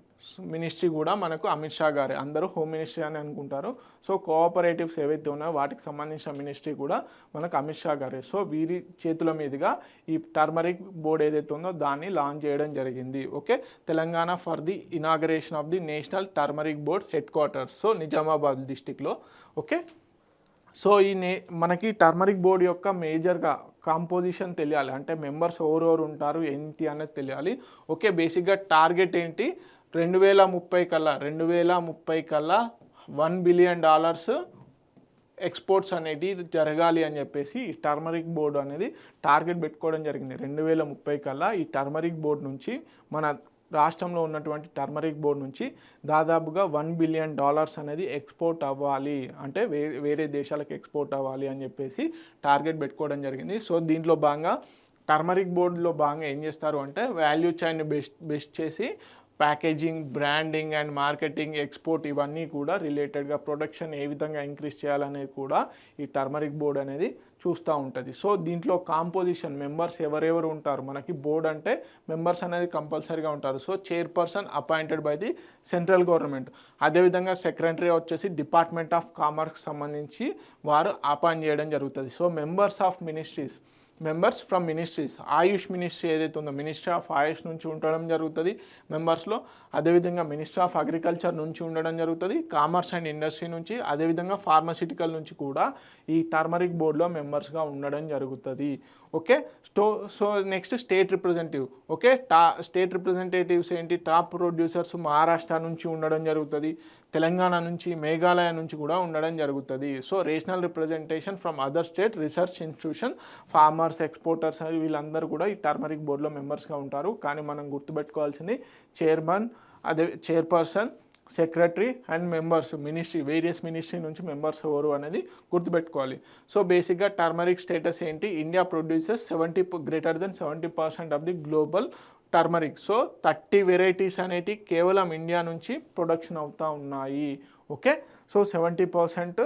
మినిస్ట్రీ కూడా మనకు అమిత్ షా గారే, అందరూ హోమ్ మినిస్ట్రీ అని అనుకుంటారు. సో కోఆపరేటివ్స్ ఏవైతే ఉన్నాయో వాటికి సంబంధించిన మినిస్ట్రీ కూడా మనకు అమిత్ షా గారే. సో వీరి చేతుల మీదుగా ఈ టర్మరిక్ బోర్డ్ ఏదైతే ఉందో దాన్ని లాంచ్ చేయడం జరిగింది. Okay, Telangana for the inauguration of the national turmeric board head quarters, so Nizamabad డిస్టిక్లో. ఓకే, సో మనకి టర్మరిక్ బోర్డు యొక్క మేజర్గా కాంపోజిషన్ తెలియాలి, అంటే మెంబర్స్ ఎవరెవరు ఉంటారు ఏంటి అనేది తెలియాలి. ఓకే, బేసిక్గా టార్గెట్ ఏంటి, 2030 కల్లా $1 బిలియన్ ఎక్స్పోర్ట్స్ అనేవి జరగాలి అని చెప్పేసి ఈ టర్మరిక్ బోర్డు అనేది టార్గెట్ పెట్టుకోవడం జరిగింది. 2030 కల్లా ఈ టర్మరిక్ బోర్డు నుంచి మన రాష్ట్రంలో ఉన్నటువంటి టర్మరిక్ బోర్డు నుంచి దాదాపుగా $1 బిలియన్ అనేది ఎక్స్పోర్ట్ అవ్వాలి, అంటే వేరే దేశాలకు ఎక్స్పోర్ట్ అవ్వాలి అని చెప్పేసి టార్గెట్ పెట్టుకోవడం జరిగింది. సో దీంట్లో భాగంగా టర్మరిక్ బోర్డులో భాగంగా ఏం చేస్తారు అంటే వాల్యూ చైన్ని బెస్ట్ చేసి packaging, branding and marketing, export ఇవన్నీ కూడా రిలేటెడ్గా ప్రొడక్షన్ ఏ విధంగా ఇంక్రీజ్ చేయాలనేది కూడా ఈ టర్మరిక్ బోర్డ్ అనేది చూస్తూ ఉంటుంది. సో దీంట్లో కాంపోజిషన్ మెంబర్స్ ఎవరెవరు ఉంటారు, మనకి బోర్డ్ అంటే మెంబర్స్ అనేది కంపల్సరీగా ఉంటారు. So chairperson appointed by the central government, అదేవిధంగా సెక్రటరీ వచ్చేసి డిపార్ట్మెంట్ ఆఫ్ కామర్స్కి సంబంధించి వారు అపాయింట్ చేయడం జరుగుతుంది. So members from ministries, Ayush ministry ఏదైతే ఉందో మినిస్ట్రీ ఆఫ్ ఆయుష్ నుంచి ఉండడం జరుగుతుంది మెంబర్స్లో, అదేవిధంగా మినిస్ట్రీ ఆఫ్ అగ్రికల్చర్ నుంచి ఉండడం జరుగుతుంది, కామర్స్ అండ్ ఇండస్ట్రీ నుంచి, అదేవిధంగా ఫార్మసిటికల్ నుంచి కూడా ఈ టర్మరిక్ బోర్డులో మెంబర్స్గా ఉండడం జరుగుతుంది. Okay, so next state representative. Okay, state representatives ఏంటి, టాప్ ప్రొడ్యూసర్స్ మహారాష్ట్ర నుంచి ఉండడం జరుగుతుంది, తెలంగాణ నుంచి, మేఘాలయ నుంచి కూడా ఉండడం జరుగుతుంది. So regional representation from other state, research institution, farmers, exporters వీళ్ళందరూ కూడా ఈ టర్మరిక్ బోర్డులో మెంబర్స్గా ఉంటారు. కానీ మనం గుర్తుపెట్టుకోవాల్సింది chairperson, secretary and members, various ministry నుంచి మెంబర్స్ ఎవరు అనేది గుర్తుపెట్టుకోవాలి. సో బేసిక్గా టర్మరిక్ స్టేటస్ ఏంటి, India produces greater than 70% of the global turmeric. So 30 varieties అనేవి కేవలం ఇండియా నుంచి ప్రొడక్షన్ అవుతూ ఉన్నాయి. ఓకే, సో 70%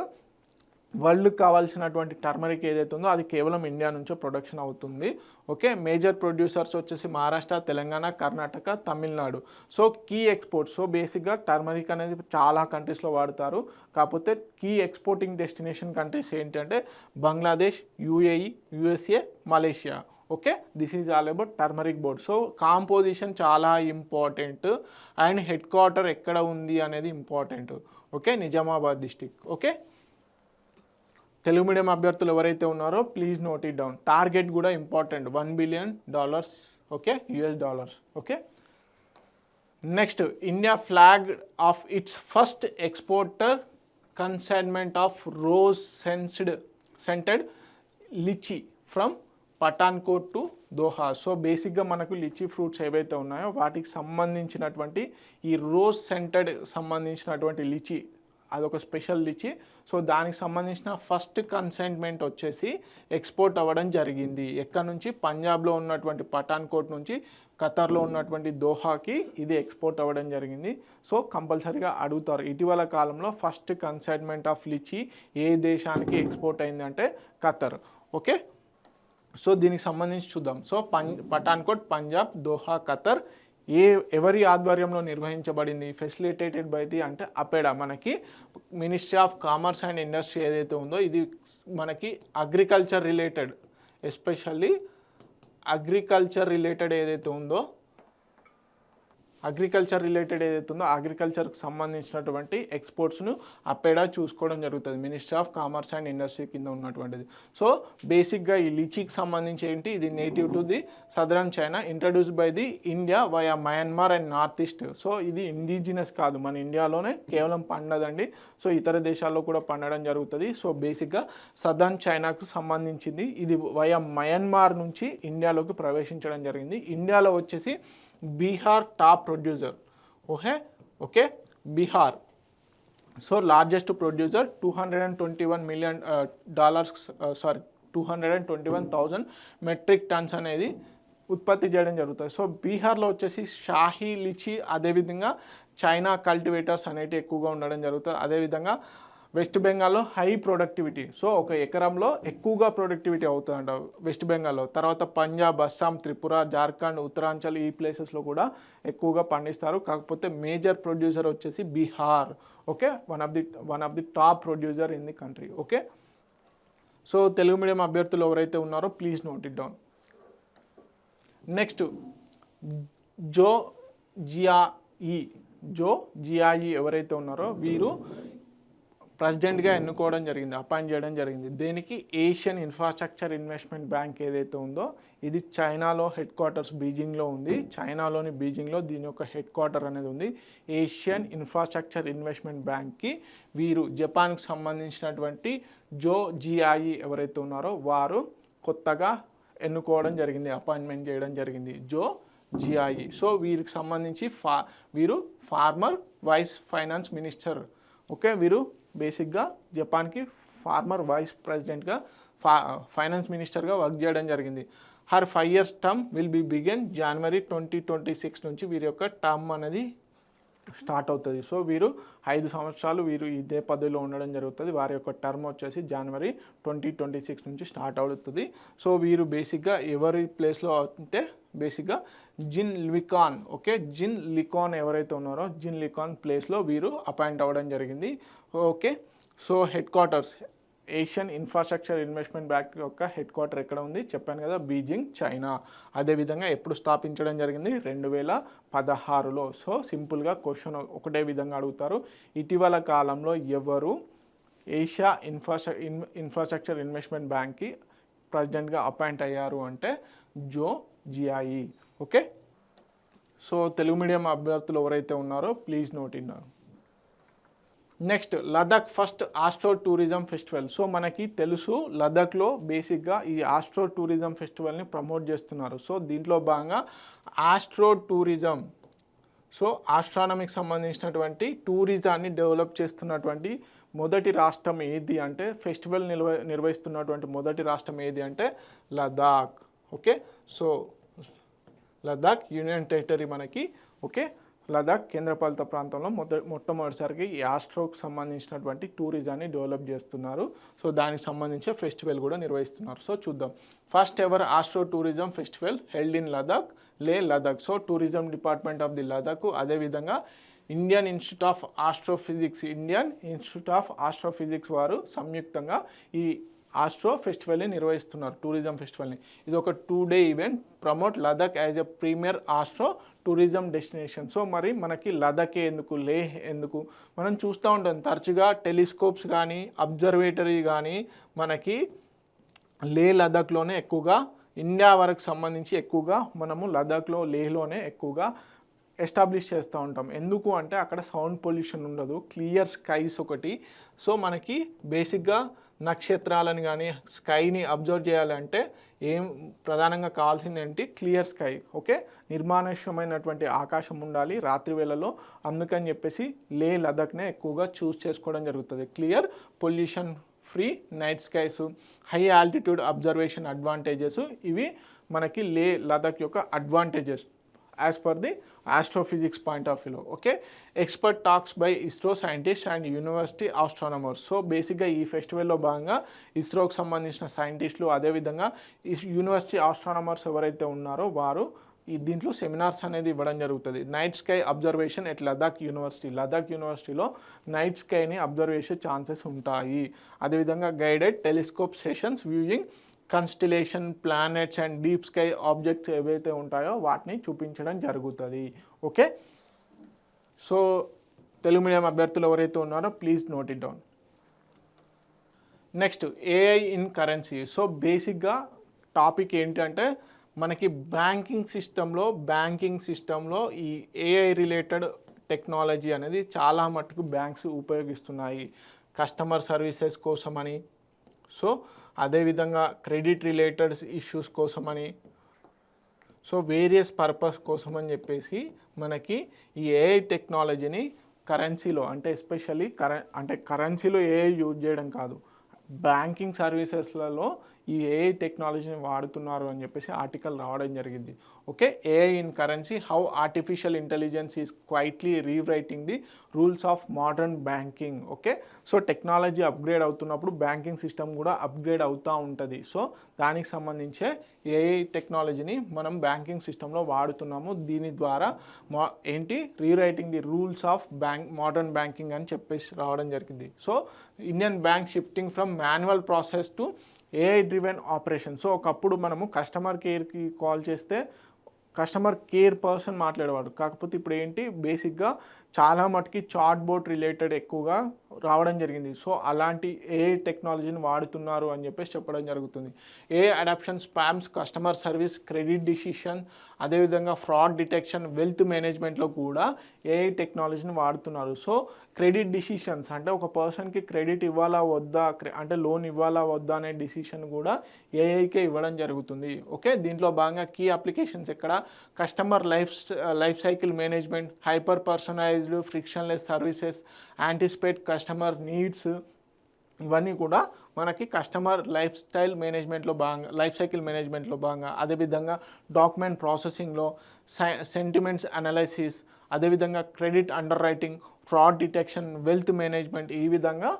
వరల్డ్కి కావాల్సినటువంటి టర్మరిక్ ఏదైతే ఉందో అది కేవలం ఇండియా నుంచో ప్రొడక్షన్ అవుతుంది. ఓకే, మేజర్ ప్రొడ్యూసర్స్ వచ్చేసి Maharashtra, Telangana, Karnataka, Tamil Nadu. So key exports, so బేసిక్గా టర్మరిక్ అనేది చాలా కంట్రీస్లో వాడతారు, కాకపోతే కీ ఎక్స్పోర్టింగ్ డెస్టినేషన్ కంట్రీస్ ఏంటంటే Bangladesh, UAE, USA, Malaysia. Okay, this is all about turmeric board. So composition చాలా ఇంపార్టెంట్ అండ్ హెడ్ క్వార్టర్ ఎక్కడ ఉంది అనేది important. Okay, Nizamabad district. Okay, Telugu medium అభ్యర్థులు ఎవరైతే ఉన్నారో please note it down. Target కూడా important, $1 billion. Okay, US. Okay, next India flag off its first exporter consignment of rose scented litchi from Pathankot to Doha. So బేసిక్గా మనకు litchi fruits ఏవైతే ఉన్నాయో వాటికి సంబంధించినటువంటి ఈ రోజ్ సెంటెడ్ సంబంధించినటువంటి లిచీ అదొక స్పెషల్ లిచి. సో దానికి సంబంధించిన ఫస్ట్ కన్సైన్మెంట్ వచ్చేసి ఎక్స్పోర్ట్ అవ్వడం జరిగింది. ఎక్కడ నుంచి? పంజాబ్లో ఉన్నటువంటి పఠాన్కోట్ నుంచి ఖతర్లో ఉన్నటువంటి దోహాకి ఇది ఎక్స్పోర్ట్ అవ్వడం జరిగింది. సో కంపల్సరీగా అడుగుతారు, ఇటీవల కాలంలో ఫస్ట్ కన్సైన్మెంట్ ఆఫ్ లిచి ఏ దేశానికి ఎక్స్పోర్ట్ అయిందంటే ఖతర్. ఓకే, సో దీనికి సంబంధించి చూద్దాం. సో పఠాన్కోట్ పంజాబ్, దోహా ఖతర్ ఎవరి ఆధ్వర్యంలో నిర్వహించబడింది? ఫెసిలిటేటెడ్ బై ది అంటే అపెడా, మనకి ministry of commerce and industry ఏదైతే ఉందో ఇది మనకి agriculture related, especially agriculture related ఏదైతే ఉందో అగ్రికల్చర్కి సంబంధించినటువంటి ఎక్స్పోర్ట్స్ను అపెడా చూసుకోవడం జరుగుతుంది, ministry of commerce and industry కింద ఉన్నటువంటిది. సో బేసిక్గా ఈ లిచీకి సంబంధించి ఏంటి, ఇది native to the southern China, introduce by the India via Myanmar and north east. So ఇది ఇండిజినస్ కాదు, మన ఇండియాలోనే కేవలం పండదండి. సో ఇతర దేశాల్లో కూడా పండడం జరుగుతుంది. సో బేసిక్గా సదరన్ చైనాకు సంబంధించింది. ఇది వయా మయన్మార్ నుంచి ఇండియాలోకి ప్రవేశించడం జరిగింది. ఇండియాలో వచ్చేసి Bihar top producer. Okay Bihar. So largest producer, $221,000 metric tons అనేది ఉత్పత్తి చేయడం జరుగుతుంది. సో బీహార్లో వచ్చేసి షాహీ లిచీ, అదేవిధంగా చైనా కల్టివేటర్స్ అనేవి ఎక్కువగా ఉండడం జరుగుతుంది. అదేవిధంగా వెస్ట్ బెంగాల్లో హై ప్రొడక్టివిటీ, సో ఒక ఎకరంలో ఎక్కువగా ప్రొడక్టివిటీ అవుతుందంట వెస్ట్ బెంగాల్లో. తర్వాత పంజాబ్, అస్సాం, త్రిపుర, జార్ఖండ్, ఉత్తరాంచల్ ఈ ప్లేసెస్లో కూడా ఎక్కువగా పండిస్తారు. కాకపోతే మేజర్ ప్రొడ్యూసర్ వచ్చేసి Bihar. Okay, one of the top producer in the country. Okay, so Telugu medium అభ్యర్థులు ఎవరైతే ఉన్నారో please note it down. Next జో జియాయి ఎవరైతే ఉన్నారో వీరు ప్రెసిడెంట్గా ఎన్నుకోవడం జరిగింది, అపాయింట్ చేయడం జరిగింది. దేనికి? ఏషియన్ ఇన్ఫ్రాస్ట్రక్చర్ ఇన్వెస్ట్మెంట్ బ్యాంక్ ఏదైతే ఉందో ఇది చైనాలో హెడ్ క్వార్టర్స్ బీజింగ్లో ఉంది. చైనాలోని బీజింగ్లో దీని యొక్క హెడ్ క్వార్టర్ అనేది ఉంది. ఏషియన్ ఇన్ఫ్రాస్ట్రక్చర్ ఇన్వెస్ట్మెంట్ బ్యాంక్కి వీరు జపాన్కి సంబంధించినటువంటి జో జియాయి ఎవరైతే ఉన్నారో వారు కొత్తగా ఎన్నుకోవడం జరిగింది, అపాయింట్మెంట్ చేయడం జరిగింది జో జియాయి. సో వీరికి సంబంధించి వీరు former vice finance minister. Okay, వీరు బేసిక్గా జపాన్కి ఫార్మర్ వైస్ ప్రెసిడెంట్గా ఫైనాన్స్ మినిస్టర్గా వర్క్ చేయడం జరిగింది. Her 5 years term will be begin January 2026 నుంచి వీరి యొక్క టర్మ్ అనేది స్టార్ట్ అవుతుంది. సో వీరు 5 సంవత్సరాలు వీరు ఇదే పదవిలో ఉండడం జరుగుతుంది. వారి యొక్క టర్మ్ వచ్చేసి January 2026 నుంచి స్టార్ట్ అవుతుంది. సో వీరు బేసిక్గా ఎవరి ప్లేస్లో అంటే బేసిక్గా జిన్ లికాన్. ఓకే, జిన్ లికాన్ ఎవరైతే ఉన్నారో జిన్ లికాన్ ప్లేస్లో వీరు అపాయింట్ అవ్వడం జరిగింది. Okay, so head quarters Asian infrastructure investment bank యొక్క హెడ్ క్వార్టర్ ఎక్కడ ఉంది చెప్పాను కదా, బీజింగ్, చైనా. అదేవిధంగా ఎప్పుడు స్థాపించడం జరిగింది? 2016లో. సో సింపుల్గా క్వశ్చన్ ఒకటే విధంగా అడుగుతారు, ఇటీవల కాలంలో ఎవరు ఏషియా ఇన్ఫ్రాస్ట్రక్చర్ ఇన్వెస్ట్మెంట్ బ్యాంక్కి ప్రెసిడెంట్గా అపాయింట్ అయ్యారు అంటే Zou Jiayi. Okay, so Telugu medium అభ్యర్థులు ఎవరైతే ఉన్నారో please note in. Next Ladakh first astro tourism festival. So మనకి తెలుసు లదాఖ్లో బేసిక్గా ఈ ఆస్ట్రో టూరిజం ఫెస్టివల్ని ప్రమోట్ చేస్తున్నారు. సో దీంట్లో భాగంగా ఆస్ట్రో టూరిజం, సో ఆస్ట్రానమీకి సంబంధించినటువంటి టూరిజాన్ని డెవలప్ చేస్తున్నటువంటి మొదటి రాష్ట్రం ఏది అంటే, ఫెస్టివల్ నిర్వహిస్తున్నటువంటి మొదటి రాష్ట్రం ఏది అంటే Ladakh. Okay, so Ladakh union territory మనకి. ఓకే, లదాఖ్ కేంద్రపాలిత ప్రాంతంలో మొట్టమొదటిసారికి ఈ ఆస్ట్రోకి సంబంధించినటువంటి టూరిజాన్ని డెవలప్ చేస్తున్నారు. సో దానికి సంబంధించి ఫెస్టివల్ కూడా నిర్వహిస్తున్నారు. సో చూద్దాం. First ever astro tourism festival held in Ladakh, Ladakh. So tourism department of the Ladakh, అదేవిధంగా ఇండియన్ ఇన్స్టిట్యూట్ ఆఫ్ ఆస్ట్రోఫిజిక్స్ వారు సంయుక్తంగా ఈ ఆస్ట్రో ఫెస్టివల్ని నిర్వహిస్తున్నారు, టూరిజం ఫెస్టివల్ని. ఇది ఒక 2 day event, promote Ladakh as a premier astro tourism destination. So మరి మనకి లదాఖే ఎందుకు, లేహ్ ఎందుకు? మనం చూస్తూ ఉంటాం తరచుగా టెలిస్కోప్స్ కానీ అబ్జర్వేటరీ కానీ మనకి లదాఖ్లోనే ఎక్కువగా, ఇండియా వరకు సంబంధించి ఎక్కువగా మనము లదాఖ్లో లేహ్లోనే ఎక్కువగా ఎస్టాబ్లిష్ చేస్తూ ఉంటాం. ఎందుకు అంటే అక్కడ సౌండ్ పొల్యూషన్ ఉండదు, క్లియర్ స్కైస్ ఒకటి. సో మనకి బేసిక్గా నక్షత్రాలను కానీ స్కైని అబ్జర్వ్ చేయాలంటే ఏం ప్రధానంగా కావాల్సింది ఏంటి, క్లియర్ స్కై. ఓకే, నిర్మానుష్యమైనటువంటి ఆకాశం ఉండాలి రాత్రి వేళలో. అందుకని చెప్పేసి లే లదాఖ్నే ఎక్కువగా చూస్ చేసుకోవడం జరుగుతుంది. Clear, pollution free night skies, high altitude observation advantages, ఇవి మనకి లే లదాఖ్ యొక్క advantages as per the astrophysics point of వ్యూలో. Okay, expert talks by ISRO scientist and university astronomers. So బేసిక్గా ఈ ఫెస్టివల్లో భాగంగా ఇస్రోకి సంబంధించిన సైంటిస్టులు, అదేవిధంగా ఈ యూనివర్సిటీ ఆస్ట్రానమర్స్ ఎవరైతే ఉన్నారో వారు దీంట్లో సెమినార్స్ అనేది ఇవ్వడం జరుగుతుంది. Night sky observation at Ladakh university. Ladakh యూనివర్సిటీలో నైట్ స్కైని అబ్జర్వ్ చేసే ఛాన్సెస్ ఉంటాయి. అదేవిధంగా guided telescope sessions viewing constellation, planets and deep sky objects ఏవైతే ఉంటాయో వాటిని చూపించడం జరుగుతుంది. ఓకే, సో తెలుగు మీడియం అభ్యర్థులు ఎవరైతే ఉన్నారో please note it down. Next, AI in currency. So బేసిక్గా టాపిక్ ఏంటంటే మనకి బ్యాంకింగ్ సిస్టంలో ఈ ఏఐ రిలేటెడ్ టెక్నాలజీ అనేది చాలా మటుకు బ్యాంక్స్ ఉపయోగిస్తున్నాయి. కస్టమర్ సర్వీసెస్ కోసమని, సో అదేవిధంగా క్రెడిట్ రిలేటెడ్ ఇష్యూస్ కోసమని, సో వేరియస్ పర్పస్ కోసం అని చెప్పేసి మనకి ఈ ఏఐ టెక్నాలజీని కరెన్సీలో, అంటే ఎస్పెషల్లీ కరెన్సీలో ఏఐ యూజ్ చేయడం కాదు, బ్యాంకింగ్ సర్వీసెస్లలో ఈ ఏఐ టెక్నాలజీని వాడుతున్నారు అని చెప్పేసి ఆర్టికల్ రావడం జరిగింది. Okay, AI in currency, how artificial intelligence is quietly rewriting the rules of modern banking. Okay, so technology upgrade అవుతున్నప్పుడు బ్యాంకింగ్ సిస్టమ్ కూడా అప్గ్రేడ్ అవుతూ ఉంటుంది. సో దానికి సంబంధించే ఏఐ టెక్నాలజీని మనం బ్యాంకింగ్ సిస్టంలో వాడుతున్నాము. దీని ద్వారా rewriting the rules of modern banking అని చెప్పేసి రావడం జరిగింది. So Indian bank shifting from manual process to AI driven operation. So ఒకప్పుడు మనము కస్టమర్ కేర్కి కాల్ చేస్తే కస్టమర్ కేర్ పర్సన్ మాట్లాడేవాడు. కాకపోతే ఇప్పుడు ఏంటి, బేసిక్గా చాలా మటుకి చాట్ బోట్ రిలేటెడ్ ఎక్కువగా రావడం జరిగింది. సో అలాంటి ఏఐ టెక్నాలజీని వాడుతున్నారు అని చెప్పేసి చెప్పడం జరుగుతుంది. AI adoption, spams, customer service, credit decision, అదేవిధంగా ఫ్రాడ్ డిటెక్షన్, వెల్త్ మేనేజ్మెంట్లో కూడా ఏఐ టెక్నాలజీని వాడుతున్నారు. సో క్రెడిట్ డిసిషన్స్ అంటే ఒక పర్సన్కి క్రెడిట్ ఇవ్వాలా వద్దా, అంటే లోన్ ఇవ్వాలా వద్దా అనే డిసిషన్ కూడా ఏఐకే ఇవ్వడం జరుగుతుంది. ఓకే, దీంట్లో భాగంగా కీ అప్లికేషన్స్ ఎక్కడ, customer life cycle management, hyper personalised frictionless services, anticipate customer needs, ఇవన్నీ కూడా మనకి కస్టమర్ లైఫ్ సైకిల్ మేనేజ్మెంట్లో భాగంగా, అదేవిధంగా డాక్యుమెంట్ ప్రాసెసింగ్లో, సెంటిమెంట్స్ అనాలిసిస్, అదేవిధంగా credit underwriting, fraud detection, wealth management, ఈ విధంగా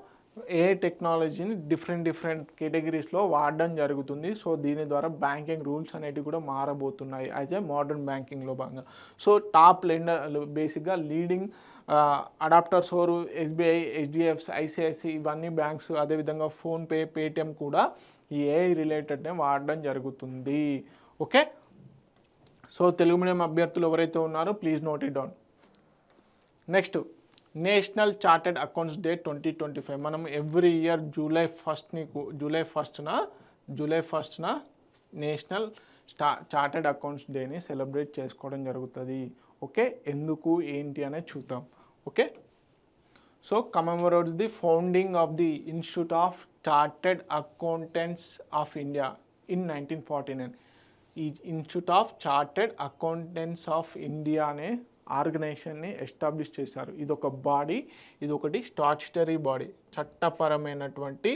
ఏఐ టెక్నాలజీని డిఫరెంట్ కేటగిరీస్లో వాడడం జరుగుతుంది. సో దీని ద్వారా బ్యాంకింగ్ రూల్స్ అనేటివి కూడా మారబోతున్నాయి యాజ్ ఏ మోడర్న్ బ్యాంకింగ్లో భాగంగా. సో టాప్ లెండర్ బేసిక్గా లీడింగ్ అడాప్టర్స్ ఓరు ఎస్బీఐ, హెచ్డిఎఫ్సి, ఐసిఐసి, ఇవన్నీ బ్యాంక్స్, అదేవిధంగా ఫోన్పే, పేటిఎం కూడా ఈ ఏఐ రిలేటెడ్నే వాడడం జరుగుతుంది. ఓకే, సో తెలుగు మీడియం అభ్యర్థులు ఎవరైతే ఉన్నారో please note it down. Next, national chartered accounts day 2025. మనం ఎవ్రీ ఇయర్ జూలై ఫస్ట్న నేషనల్ చార్టెడ్ అకౌంట్స్ డేని సెలబ్రేట్ చేసుకోవడం జరుగుతుంది. ఓకే, ఎందుకు ఏంటి అనేది చూద్దాం. Okay, so commemorates the founding of the Institute of Chartered Accountants of India in 1949. ఈ Institute of Chartered Accountants of India అనే ఆర్గనైజేషన్ని ఎస్టాబ్లిష్ చేశారు. ఇదొక బాడీ, ఇదొకటి స్టాట్యుటరీ బాడీ, చట్టపరమైనటువంటి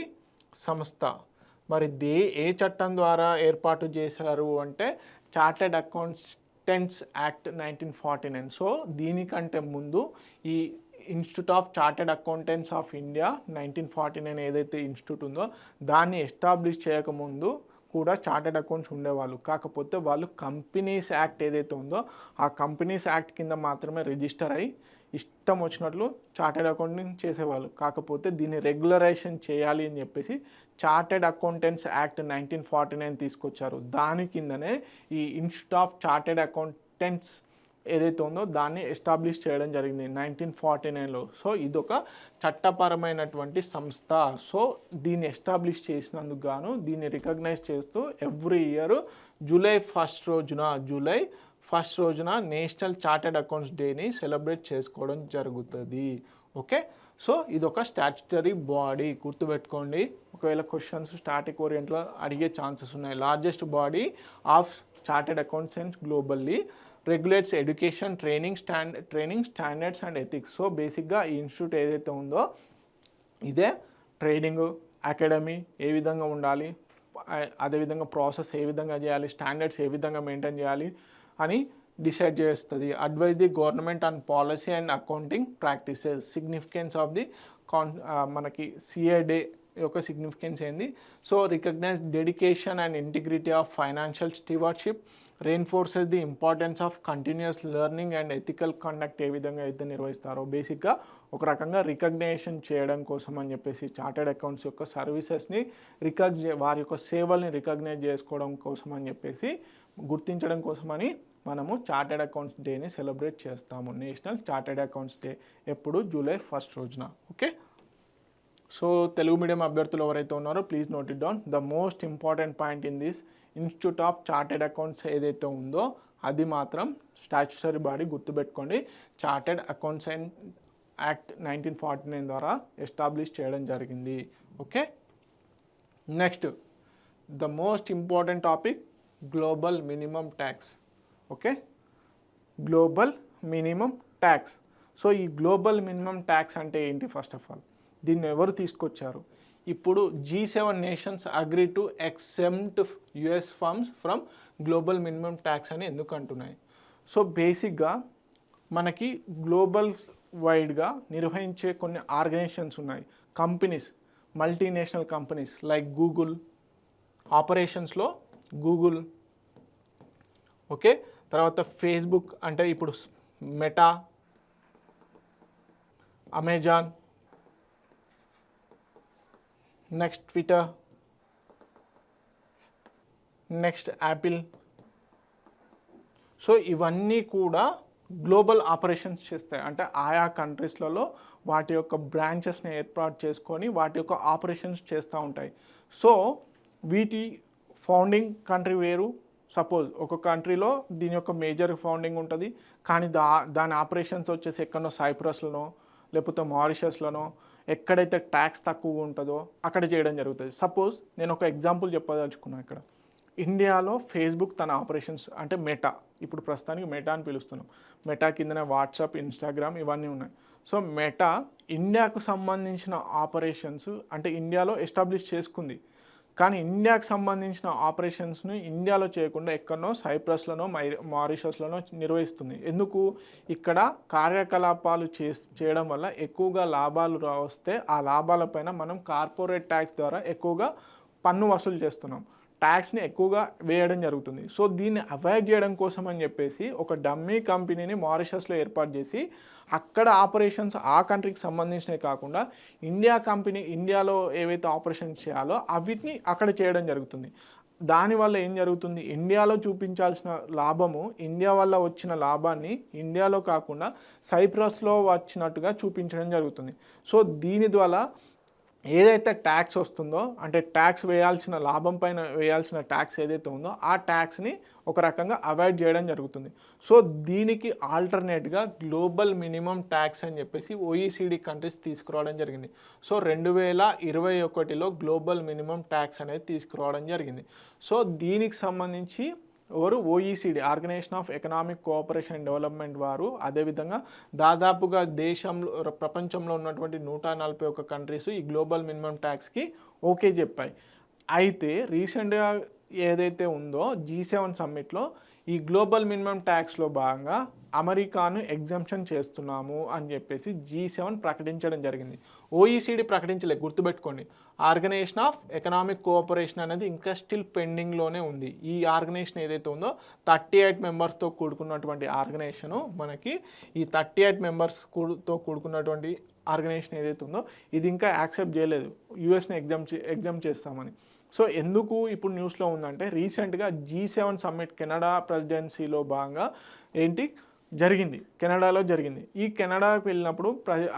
సంస్థ. మరి ఏ చట్టం ద్వారా ఏర్పాటు చేశారు అంటే చార్టెడ్ అకౌంటెంట్స్ యాక్ట్ 1949. సో దీనికంటే ముందు ఈ Institute of Chartered Accountants of India 1949 ఏదైతే ఇన్స్టిట్యూట్ ఉందో దాన్ని ఎస్టాబ్లిష్ చేయకముందు కూడా చార్టెడ్ అకౌంట్స్ ఉండేవాళ్ళు. కాకపోతే వాళ్ళు కంపెనీస్ యాక్ట్ ఏదైతే ఉందో ఆ కంపెనీస్ యాక్ట్ కింద మాత్రమే రిజిస్టర్ అయ్యి ఇష్టం వచ్చినట్లు చార్టెడ్ అకౌంటింగ్ చేసేవాళ్ళు. కాకపోతే దీన్ని రెగ్యులరైజేషన్ చేయాలి అని చెప్పేసి చార్టెడ్ అకౌంటెంట్స్ యాక్ట్ 1949 తీసుకొచ్చారు. దాని కిందనే ఈ ఇన్స్టిట్యూట్ ఆఫ్ చార్టెడ్ అకౌంటెంట్స్ ఏదైతే ఉందో దాన్ని ఎస్టాబ్లిష్ చేయడం జరిగింది 1949లో. సో ఇదొక చట్టపరమైనటువంటి సంస్థ. సో దీన్ని ఎస్టాబ్లిష్ చేసినందుకు గాను దీన్ని రికగ్నైజ్ చేస్తూ ఎవ్రీ ఇయర్ జూలై ఫస్ట్ రోజున నేషనల్ చార్టెడ్ అకౌంట్స్ డేని సెలబ్రేట్ చేసుకోవడం జరుగుతుంది. ఓకే, సో ఇది ఒక స్టాట్యుటరీ బాడీ, గుర్తుపెట్టుకోండి. ఒకవేళ క్వశ్చన్స్ స్టాటిక్ ఓరియంట్లో అడిగే ఛాన్సెస్ ఉన్నాయి. Largest body of Chartered accountants globally, regulates education, training standards and ethics. So బేసిక్గా ఈ ఇన్స్టిట్యూట్ ఏదైతే ఉందో ఇదే ట్రైనింగ్, అకాడమీ ఏ విధంగా ఉండాలి, అదేవిధంగా ప్రాసెస్ ఏ విధంగా చేయాలి, స్టాండర్డ్స్ ఏ విధంగా మెయింటైన్ చేయాలి అని డిసైడ్ చేస్తుంది. Advise the government on policy and accounting practices. Significance of the మనకి సిఏడే యొక్క సిగ్నిఫికెన్స్ ఏంది? So recognise dedication and integrity of financial stewardship, reinforces the importance of continuous learning and ethical conduct ఏ విధంగా అయితే నిర్వహిస్తారో బేసిక్గా ఒక రకంగా రికగ్నేషన్ చేయడం కోసం అని చెప్పేసి చార్టెడ్ అకౌంట్స్ యొక్క సర్వీసెస్ని వారి యొక్క సేవల్ని రికగ్నైజ్ చేసుకోవడం కోసం అని చెప్పేసి గుర్తించడం కోసమని మనము చార్టెడ్ అకౌంట్స్ డేని సెలబ్రేట్ చేస్తాము. నేషనల్ చార్టెడ్ అకౌంట్స్ డే ఎప్పుడు జూలై 1 రోజున. ఓకే, సో తెలుగు మీడియం అభ్యర్థులు ఎవరైతే ఉన్నారో please note it down. The most important point in this institute of chartered accounts ఏదైతే ఉందో అది మాత్రం స్టాట్యుటరీ బాడీ, గుర్తుపెట్టుకోండి. చార్టెడ్ అకౌంట్స్ అండ్ యాక్ట్ 1949 ద్వారా ఎస్టాబ్లిష్ చేయడం జరిగింది. Okay, next the most important topic global minimum tax. Okay, global minimum tax. So ఈ global minimum tax అంటే ఏంటి? ఫస్ట్ ఆఫ్ ఆల్ దీన్ని ఎవరు తీసుకొచ్చారు? ఇప్పుడు G7 nations agree to exempt US firms from global minimum tax అని ఎందుకు అంటున్నాయి? సో బేసిక్గా మనకి గ్లోబల్ వైడ్గా నిర్వహించే కొన్ని ఆర్గనైజేషన్స్ ఉన్నాయి, companies, multinational companies like Google. ఆపరేషన్స్లో గూగుల్, ఓకే, తర్వాత ఫేస్బుక్ అంటే ఇప్పుడు Meta, Amazon, next Twitter, next Apple. So ఇవన్నీ కూడా గ్లోబల్ ఆపరేషన్స్ చేస్తాయి. అంటే ఆయా కంట్రీస్లలో వాటి యొక్క బ్రాంచెస్ని ఏర్పాటు చేసుకొని వాటి యొక్క ఆపరేషన్స్ చేస్తూ ఉంటాయి. సో వీటి ఫౌండింగ్ కంట్రీ వేరు. సపోజ్ ఒక కంట్రీలో దీని యొక్క మేజర్ ఫౌండింగ్ ఉంటుంది, కానీ దాని ఆపరేషన్స్ వచ్చేసి ఎక్కడో సైప్రస్లోనో లేకపోతే మారిషస్లోనో ఎక్కడైతే ట్యాక్స్ తక్కువ ఉంటుందో అక్కడ చేయడం జరుగుతుంది. సపోజ్ నేను ఒక ఎగ్జాంపుల్ చెప్పదలుచుకున్నాను. ఇక్కడ ఇండియాలో ఫేస్బుక్ తన ఆపరేషన్స్ అంటే మెటా, ఇప్పుడు ప్రస్తుతానికి మెటా అని పిలుస్తున్నాం. మెటా కిందనే వాట్సాప్, ఇన్స్టాగ్రామ్ ఇవన్నీ ఉన్నాయి. సో మెటా ఇండియాకు సంబంధించిన ఆపరేషన్స్ అంటే ఇండియాలో ఎస్టాబ్లిష్ చేసుకుంది, కానీ ఇండియాకు సంబంధించిన ఆపరేషన్స్ని ఇండియాలో చేయకుండా ఎక్కడనో సైప్రస్లోనో మారిషస్లోనో నిర్వహిస్తుంది. ఎందుకు? ఇక్కడ కార్యకలాపాలు చేయడం వల్ల ఎక్కువగా లాభాలు వస్తే ఆ లాభాలపైన మనం కార్పొరేట్ ట్యాక్స్ ద్వారా ఎక్కువగా పన్ను వసూలు చేస్తున్నాం, ట్యాక్స్ని ఎక్కువగా వేయడం జరుగుతుంది. సో దీన్ని అవాయిడ్ చేయడం కోసం అని చెప్పేసి ఒక డమ్మీ కంపెనీని మారిషస్లో ఏర్పాటు చేసి అక్కడ ఆపరేషన్స్ ఆ కంట్రీకి సంబంధించినవి కాకుండా ఇండియాలో ఏవైతే ఆపరేషన్స్ చేయాలో అవిటిని అక్కడ చేయడం జరుగుతుంది. దానివల్ల ఏం జరుగుతుంది? ఇండియాలో చూపించాల్సిన లాభము, ఇండియా వల్ల వచ్చిన లాభాన్ని ఇండియాలో కాకుండా సైప్రస్లో వచ్చినట్టుగా చూపించడం జరుగుతుంది. సో దీని ద్వారా ఏదైతే ట్యాక్స్ వస్తుందో అంటే ట్యాక్స్ వేయాల్సిన లాభం పైన వేయాల్సిన ట్యాక్స్ ఏదైతే ఉందో ఆ ట్యాక్స్ని ఒక రకంగా అవాయిడ్ చేయడం జరుగుతుంది. సో దీనికి ఆల్టర్నేట్గా గ్లోబల్ మినిమం ట్యాక్స్ అని చెప్పేసి OECD కంట్రీస్ తీసుకురావడం జరిగింది. సో 2021లో గ్లోబల్ మినిమం ట్యాక్స్ అనేది తీసుకురావడం జరిగింది. సో దీనికి సంబంధించి OECD organisation of economic cooperation and development వారు, అదేవిధంగా దాదాపుగా ప్రపంచంలో ఉన్నటువంటి 141 కంట్రీస్ ఈ గ్లోబల్ మినిమం ట్యాక్స్కి ఓకే చెప్పాయి. అయితే రీసెంట్గా ఏదైతే ఉందో G7 సమ్మిట్లో ఈ గ్లోబల్ మినిమం ట్యాక్స్లో భాగంగా అమెరికాను ఎగ్జంప్షన్ చేస్తున్నాము అని చెప్పేసి G7 ప్రకటించడం జరిగింది. OECD ప్రకటించలేదు, గుర్తుపెట్టుకోండి. ఆర్గనైజేషన్ ఆఫ్ ఎకనామిక్ కోఆపరేషన్ అనేది ఇంకా స్టిల్ పెండింగ్లోనే ఉంది. ఈ ఆర్గనైజేషన్ ఏదైతే ఉందో 38 మెంబర్స్తో కూడుకున్నటువంటి ఆర్గనైజేషను, మనకి ఈ 38 మెంబర్స్తో కూడుకున్నటువంటి ఆర్గనైజేషన్ ఏదైతే ఉందో ఇది ఇంకా యాక్సెప్ట్ చేయలేదు యూఎస్ని ఎగ్జామ్ చేస్తామని. సో ఎందుకు ఇప్పుడు న్యూస్లో ఉందంటే రీసెంట్గా G7 సమ్మిట్ కెనడా ప్రెసిడెన్సీలో భాగంగా జరిగింది, కెనడాలో జరిగింది. ఈ కెనడాకి వెళ్ళినప్పుడు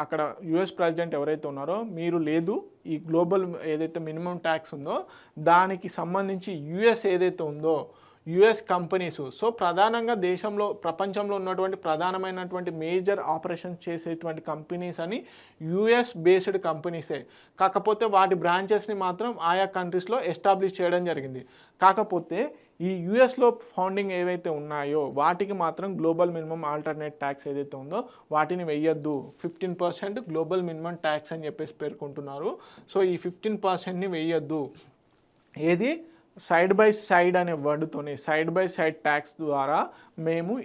అక్కడ యుఎస్ ప్రెసిడెంట్ ఎవరైతే ఉన్నారో మీరు లేదు ఈ గ్లోబల్ ఏదైతే మినిమం ట్యాక్స్ ఉందో దానికి సంబంధించి యుఎస్ ఏదైతే ఉందో యుఎస్ కంపెనీస్. సో ప్రధానంగా ప్రపంచంలో ఉన్నటువంటి ప్రధానమైనటువంటి మేజర్ ఆపరేషన్స్ చేసేటువంటి కంపెనీస్ అని యుఎస్ బేస్డ్ కంపెనీసే. కాకపోతే వాటి బ్రాంచెస్ని మాత్రం ఆయా కంట్రీస్లో ఎస్టాబ్లిష్ చేయడం జరిగింది. కాకపోతే ఈ యుఎస్లో ఫౌండింగ్ ఏవైతే ఉన్నాయో వాటికి మాత్రం గ్లోబల్ మినిమం ఆల్టర్నేట్ ట్యాక్స్ ఏదైతే ఉందో వాటిని వెయ్యొద్దు. 15% గ్లోబల్ మినిమం ట్యాక్స్ అని చెప్పేసి పేర్కొంటున్నారు. సో ఈ 15%ని వెయ్యొద్దు. ఏది సైడ్ బై సైడ్ అనే వర్డ్తోని సైడ్ బై సైడ్ ట్యాక్స్ ద్వారా మేము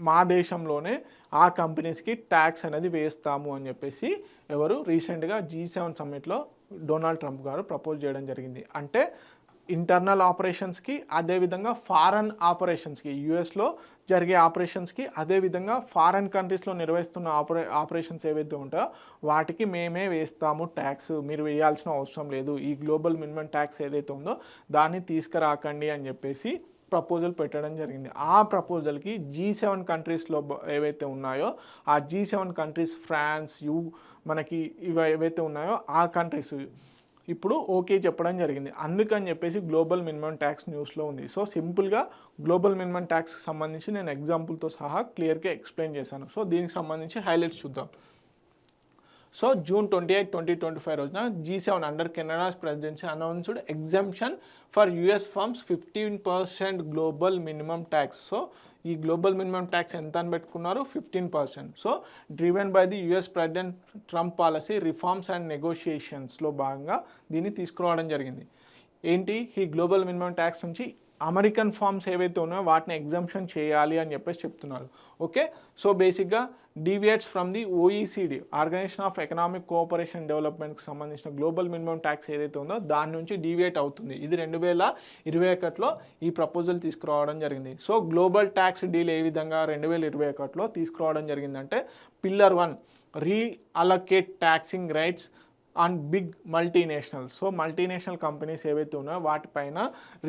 మా దేశంలోనే ఆ కంపెనీస్కి ట్యాక్స్ అనేది వేస్తాము అని చెప్పేసి ఎవరు రీసెంట్గా G7 సమ్మిట్లో డొనాల్డ్ ట్రంప్ గారు ప్రపోజ్ చేయడం జరిగింది. అంటే ఇంటర్నల్ ఆపరేషన్స్కి, అదేవిధంగా ఫారెన్ ఆపరేషన్స్కి, యుఎస్లో జరిగే ఆపరేషన్స్కి, అదేవిధంగా ఫారెన్ కంట్రీస్లో నిర్వహిస్తున్న ఆపరేషన్స్ ఏవైతే ఉంటాయో వాటికి మేమే వేస్తాము ట్యాక్స్, మీరు వేయాల్సిన అవసరం లేదు, ఈ గ్లోబల్ మినిమం ట్యాక్స్ ఏదైతే ఉందో దాన్ని తీసుకురాకండి అని చెప్పేసి ప్రపోజల్ పెట్టడం జరిగింది. ఆ ప్రపోజల్కి G7 కంట్రీస్లో ఏవైతే ఉన్నాయో ఆ G7 కంట్రీస్ ఫ్రాన్స్, మనకి ఇవి ఏవైతే ఉన్నాయో ఆ కంట్రీస్ ఇప్పుడు ఓకే చెప్పడం జరిగింది. అందుకని చెప్పేసి గ్లోబల్ మినిమం ట్యాక్స్ న్యూస్లో ఉంది. సో సింపుల్గా గ్లోబల్ మినిమం ట్యాక్స్కి సంబంధించి నేను ఎగ్జాంపుల్తో సహా క్లియర్గా ఎక్స్ప్లెయిన్ చేశాను. సో దీనికి సంబంధించి హైలైట్స్ చూద్దాం. సో June 28, 2025 రోజున G7 under Canada's presidency announced exemption for US firms 15% global minimum tax. So ఈ గ్లోబల్ మినిమం ట్యాక్స్ ఎంత అని పెట్టుకున్నారు? 15%. So driven by the US president Trump policy reforms and నెగోషియేషన్స్లో భాగంగా దీన్ని తీసుకురావడం జరిగింది. ఏంటి ఈ గ్లోబల్ మినిమం ట్యాక్స్ నుంచి అమెరికన్ ఫార్మ్స్ ఏవైతే ఉన్నాయో వాటిని ఎగ్జంప్షన్ చేయాలి అని చెప్పేసి చెప్తున్నారు. ఓకే, సో బేసిక్గా deviates from the OECD organisation of economic cooperation డెవలప్మెంట్కి సంబంధించిన గ్లోబల్ మినిమం ట్యాక్స్ ఏదైతే ఉందో దాని నుంచి డీవియేట్ అవుతుంది. ఇది 2021లో ఈ ప్రపోజల్ తీసుకురావడం జరిగింది. సో గ్లోబల్ ట్యాక్స్ డీల్ ఏ విధంగా 2021లో తీసుకురావడం జరిగిందంటే pillar 1 reallocate taxing rights on big multinationals. So multinational companies ఏవైతే ఉన్నాయో వాటిపైన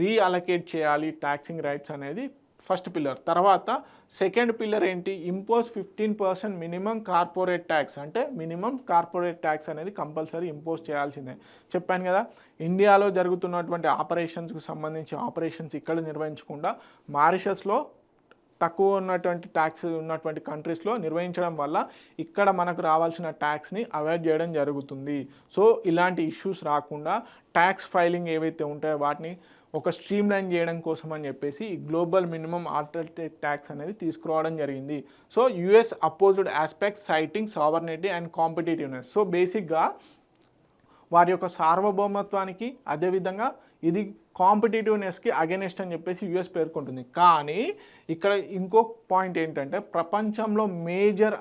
రీఅలొకేట్ చేయాలి ట్యాక్సింగ్ రైట్స్ అనేది ఫస్ట్ పిల్లర్. తర్వాత సెకండ్ పిల్లర్ ఏంటి? Impose 15% minimum corporate tax. అంటే మినిమం కార్పొరేట్ ట్యాక్స్ అనేది కంపల్సరీ ఇంపోజ్ చేయాల్సిందే. చెప్పాను కదా, ఇండియాలో జరుగుతున్నటువంటి ఆపరేషన్స్కి సంబంధించి ఆపరేషన్స్ ఇక్కడ నిర్వహించకుండా మారిషస్లో తక్కువ ఉన్నటువంటి ట్యాక్స్ ఉన్నటువంటి కంట్రీస్లో నిర్వహించడం వల్ల ఇక్కడ మనకు రావాల్సిన ట్యాక్స్ని అవాయిడ్ చేయడం జరుగుతుంది. సో ఇలాంటి ఇష్యూస్ రాకుండా ట్యాక్స్ ఫైలింగ్ ఏవైతే ఉంటాయో వాటిని ఒక స్ట్రీమ్ లైన్ చేయడం కోసం అని చెప్పేసి ఈ గ్లోబల్ మినిమం ఆల్టర్నేట్ ట్యాక్స్ అనేది తీసుకురావడం జరిగింది. So US opposed aspects citing sovereignty and competitiveness. So బేసిక్గా వారి యొక్క సార్వభౌమత్వానికి, అదేవిధంగా ఇది కాంపిటేటివ్నెస్కి అగెనెస్ట్ అని చెప్పేసి యుఎస్ పేర్కొంటుంది. కానీ ఇక్కడ ఇంకో పాయింట్ ఏంటంటే ప్రపంచంలో మేజర్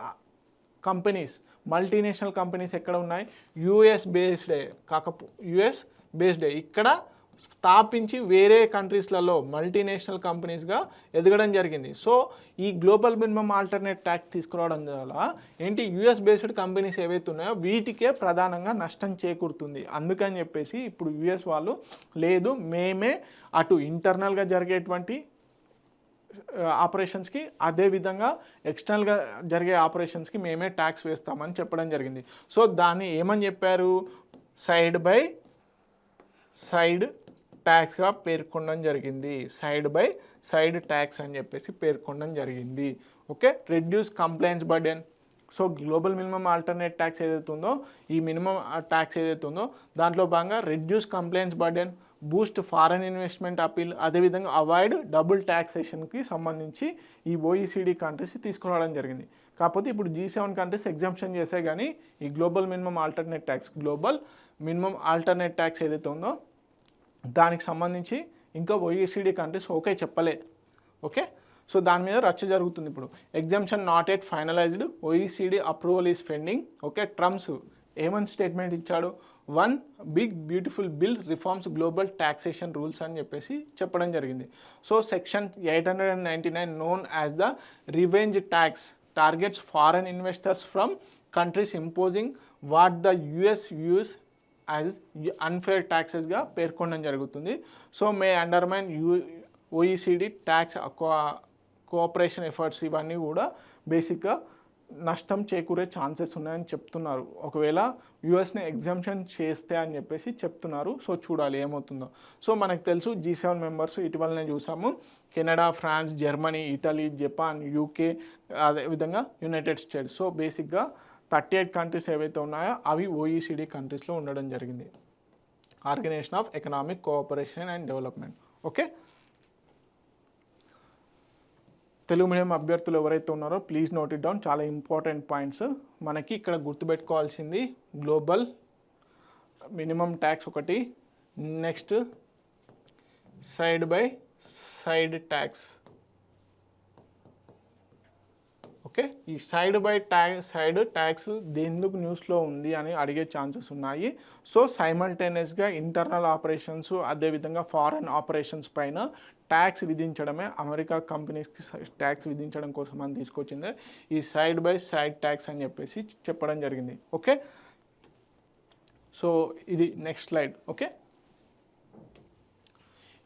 కంపెనీస్, మల్టీనేషనల్ కంపెనీస్ ఎక్కడ ఉన్నాయి? యుఎస్ బేస్డే ఇక్కడ స్థాపించి వేరే కంట్రీస్లలో మల్టీనేషనల్ కంపెనీస్గా ఎదగడం జరిగింది. సో ఈ గ్లోబల్ మినిమం ఆల్టర్నేట్ ట్యాక్స్ తీసుకురావడం వల్ల ఏంటి, యుఎస్ బేస్డ్ కంపెనీస్ ఏవైతే ఉన్నాయో వీటికే ప్రధానంగా నష్టం చేకూరుతుంది. అందుకని చెప్పేసి ఇప్పుడు యుఎస్ వాళ్ళు లేదు, మేమే అటు ఇంటర్నల్గా జరిగేటువంటి ఆపరేషన్స్కి, అదేవిధంగా ఎక్స్టర్నల్గా జరిగే ఆపరేషన్స్కి మేమే ట్యాక్స్ వేస్తామని చెప్పడం జరిగింది. సో దాన్ని ఏమని చెప్పారు? సైడ్ బై సైడ్ ట్యాక్స్గా పేర్కొనడం జరిగింది. సైడ్ బై సైడ్ ట్యాక్స్ అని చెప్పేసి పేర్కొనడం జరిగింది. Okay, reduce compliance burden. So global minimum alternate tax ఏదైతే ఉందో, ఈ మినిమం ట్యాక్స్ ఏదైతే ఉందో దాంట్లో భాగంగా reduce compliance burden, boost foreign investment appeal, అదేవిధంగా అవాయిడ్ డబుల్ ట్యాక్సేషన్కి సంబంధించి ఈ OECD కంట్రీస్ తీసుకురావడం జరిగింది. కాకపోతే ఇప్పుడు G7 కంట్రీస్ ఎగ్జంప్షన్ చేసే కానీ ఈ గ్లోబల్ మినిమం ఆల్టర్నేట్ ట్యాక్స్ ఏదైతే ఉందో దానికి సంబంధించి ఇంకా OECD కంట్రీస్ ఓకే చెప్పలేదు. ఓకే, సో దాని మీద రచ్చ జరుగుతుంది ఇప్పుడు. Exemption not at finalised, OECD approval is pending. Okay, Trump's ఏమని స్టేట్మెంట్ ఇచ్చాడు? 1 big beautiful bill reforms global taxation rules అని చెప్పేసి చెప్పడం జరిగింది. So section 899 known as the revenge tax targets foreign investors from countries imposing what the US views as unfair ట్యాక్సెస్గా పేర్కొనడం జరుగుతుంది. So may undermine OECD tax cooperation efforts, ఇవన్నీ కూడా బేసిక్గా నష్టం చేకూరే ఛాన్సెస్ ఉన్నాయని చెప్తున్నారు. ఒకవేళ యూఎస్ని ఎగ్జామ్షన్ చేస్తే అని చెప్పేసి చెప్తున్నారు. సో చూడాలి ఏమవుతుందో. సో మనకు తెలుసు G7 మెంబర్స్ ఇటీవలనే చూసాము. Canada, France, Germany, Italy, Japan, UK, అదేవిధంగా యునైటెడ్ స్టేట్స్. సో బేసిక్గా 38 కంట్రీస్ ఏవైతే ఉన్నాయో అవి OECD కంట్రీస్లో ఉండడం జరిగింది. Organisation of economic cooperation and development. Okay, Telugu medium అభ్యర్థులు ఎవరైతే ఉన్నారో ప్లీజ్ నోట్ ఇట్ డౌన్. చాలా ఇంపార్టెంట్ పాయింట్స్. మనకి ఇక్కడ గుర్తుపెట్టుకోవాల్సింది గ్లోబల్ మినిమం ట్యాక్స్ ఒకటి, next side by side tax. Okay, ఈ సైడ్ ట్యాక్స్ దేనికి న్యూస్లో ఉంది అని అడిగే ఛాన్సెస్ ఉన్నాయి. సో సైమల్టేనియస్గా ఇంటర్నల్ ఆపరేషన్స్ అదేవిధంగా ఫారెన్ ఆపరేషన్స్ పైన ట్యాక్స్ విధించడమే అమెరికా కంపెనీస్కి ట్యాక్స్ విధించడం కోసం అని తీసుకొచ్చింది ఈ సైడ్ బై సైడ్ ట్యాక్స్ అని చెప్పేసి చెప్పడం జరిగింది. ఓకే, సో ఇది నెక్స్ట్ స్లైడ్. ఓకే,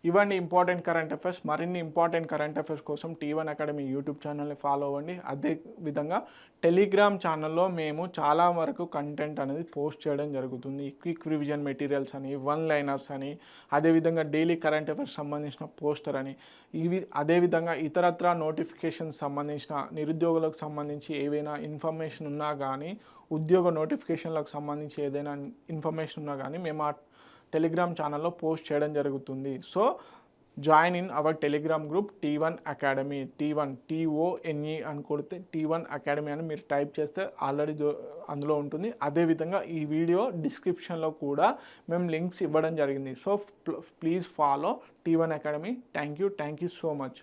ఇవన్నీ ఇంపార్టెంట్ కరెంట్ అఫైర్స్. మరిన్ని ఇంపార్టెంట్ కరెంట్ అఫైర్స్ కోసం T1 అకాడమీ యూట్యూబ్ ఛానల్ని ఫాలో అవ్వండి. అదేవిధంగా టెలిగ్రామ్ ఛానల్లో మేము చాలా వరకు కంటెంట్ అనేది పోస్ట్ చేయడం జరుగుతుంది. క్విక్ రివిజన్ మెటీరియల్స్ అని, వన్ లైనర్స్ అని, అదేవిధంగా డైలీ కరెంట్ అఫైర్స్ సంబంధించిన పోస్టర్ అని, అదేవిధంగా ఇతరత్ర నోటిఫికేషన్స్ సంబంధించిన నిరుద్యోగులకు సంబంధించి ఏవైనా ఇన్ఫర్మేషన్ ఉన్నా కానీ, ఉద్యోగ నోటిఫికేషన్లకు సంబంధించి ఏదైనా ఇన్ఫర్మేషన్ ఉన్నా కానీ మేము ఆ టెలిగ్రామ్ ఛానల్లో పోస్ట్ చేయడం జరుగుతుంది. So join in our Telegram group T1 academy. T1 TONE అని కొడితే T1 అకాడమీ అని మీరు టైప్ చేస్తే ఆల్రెడీ అందులో ఉంటుంది. అదేవిధంగా ఈ వీడియో డిస్క్రిప్షన్లో కూడా మేము లింక్స్ ఇవ్వడం జరిగింది. So please follow T1 academy. Thank you so much.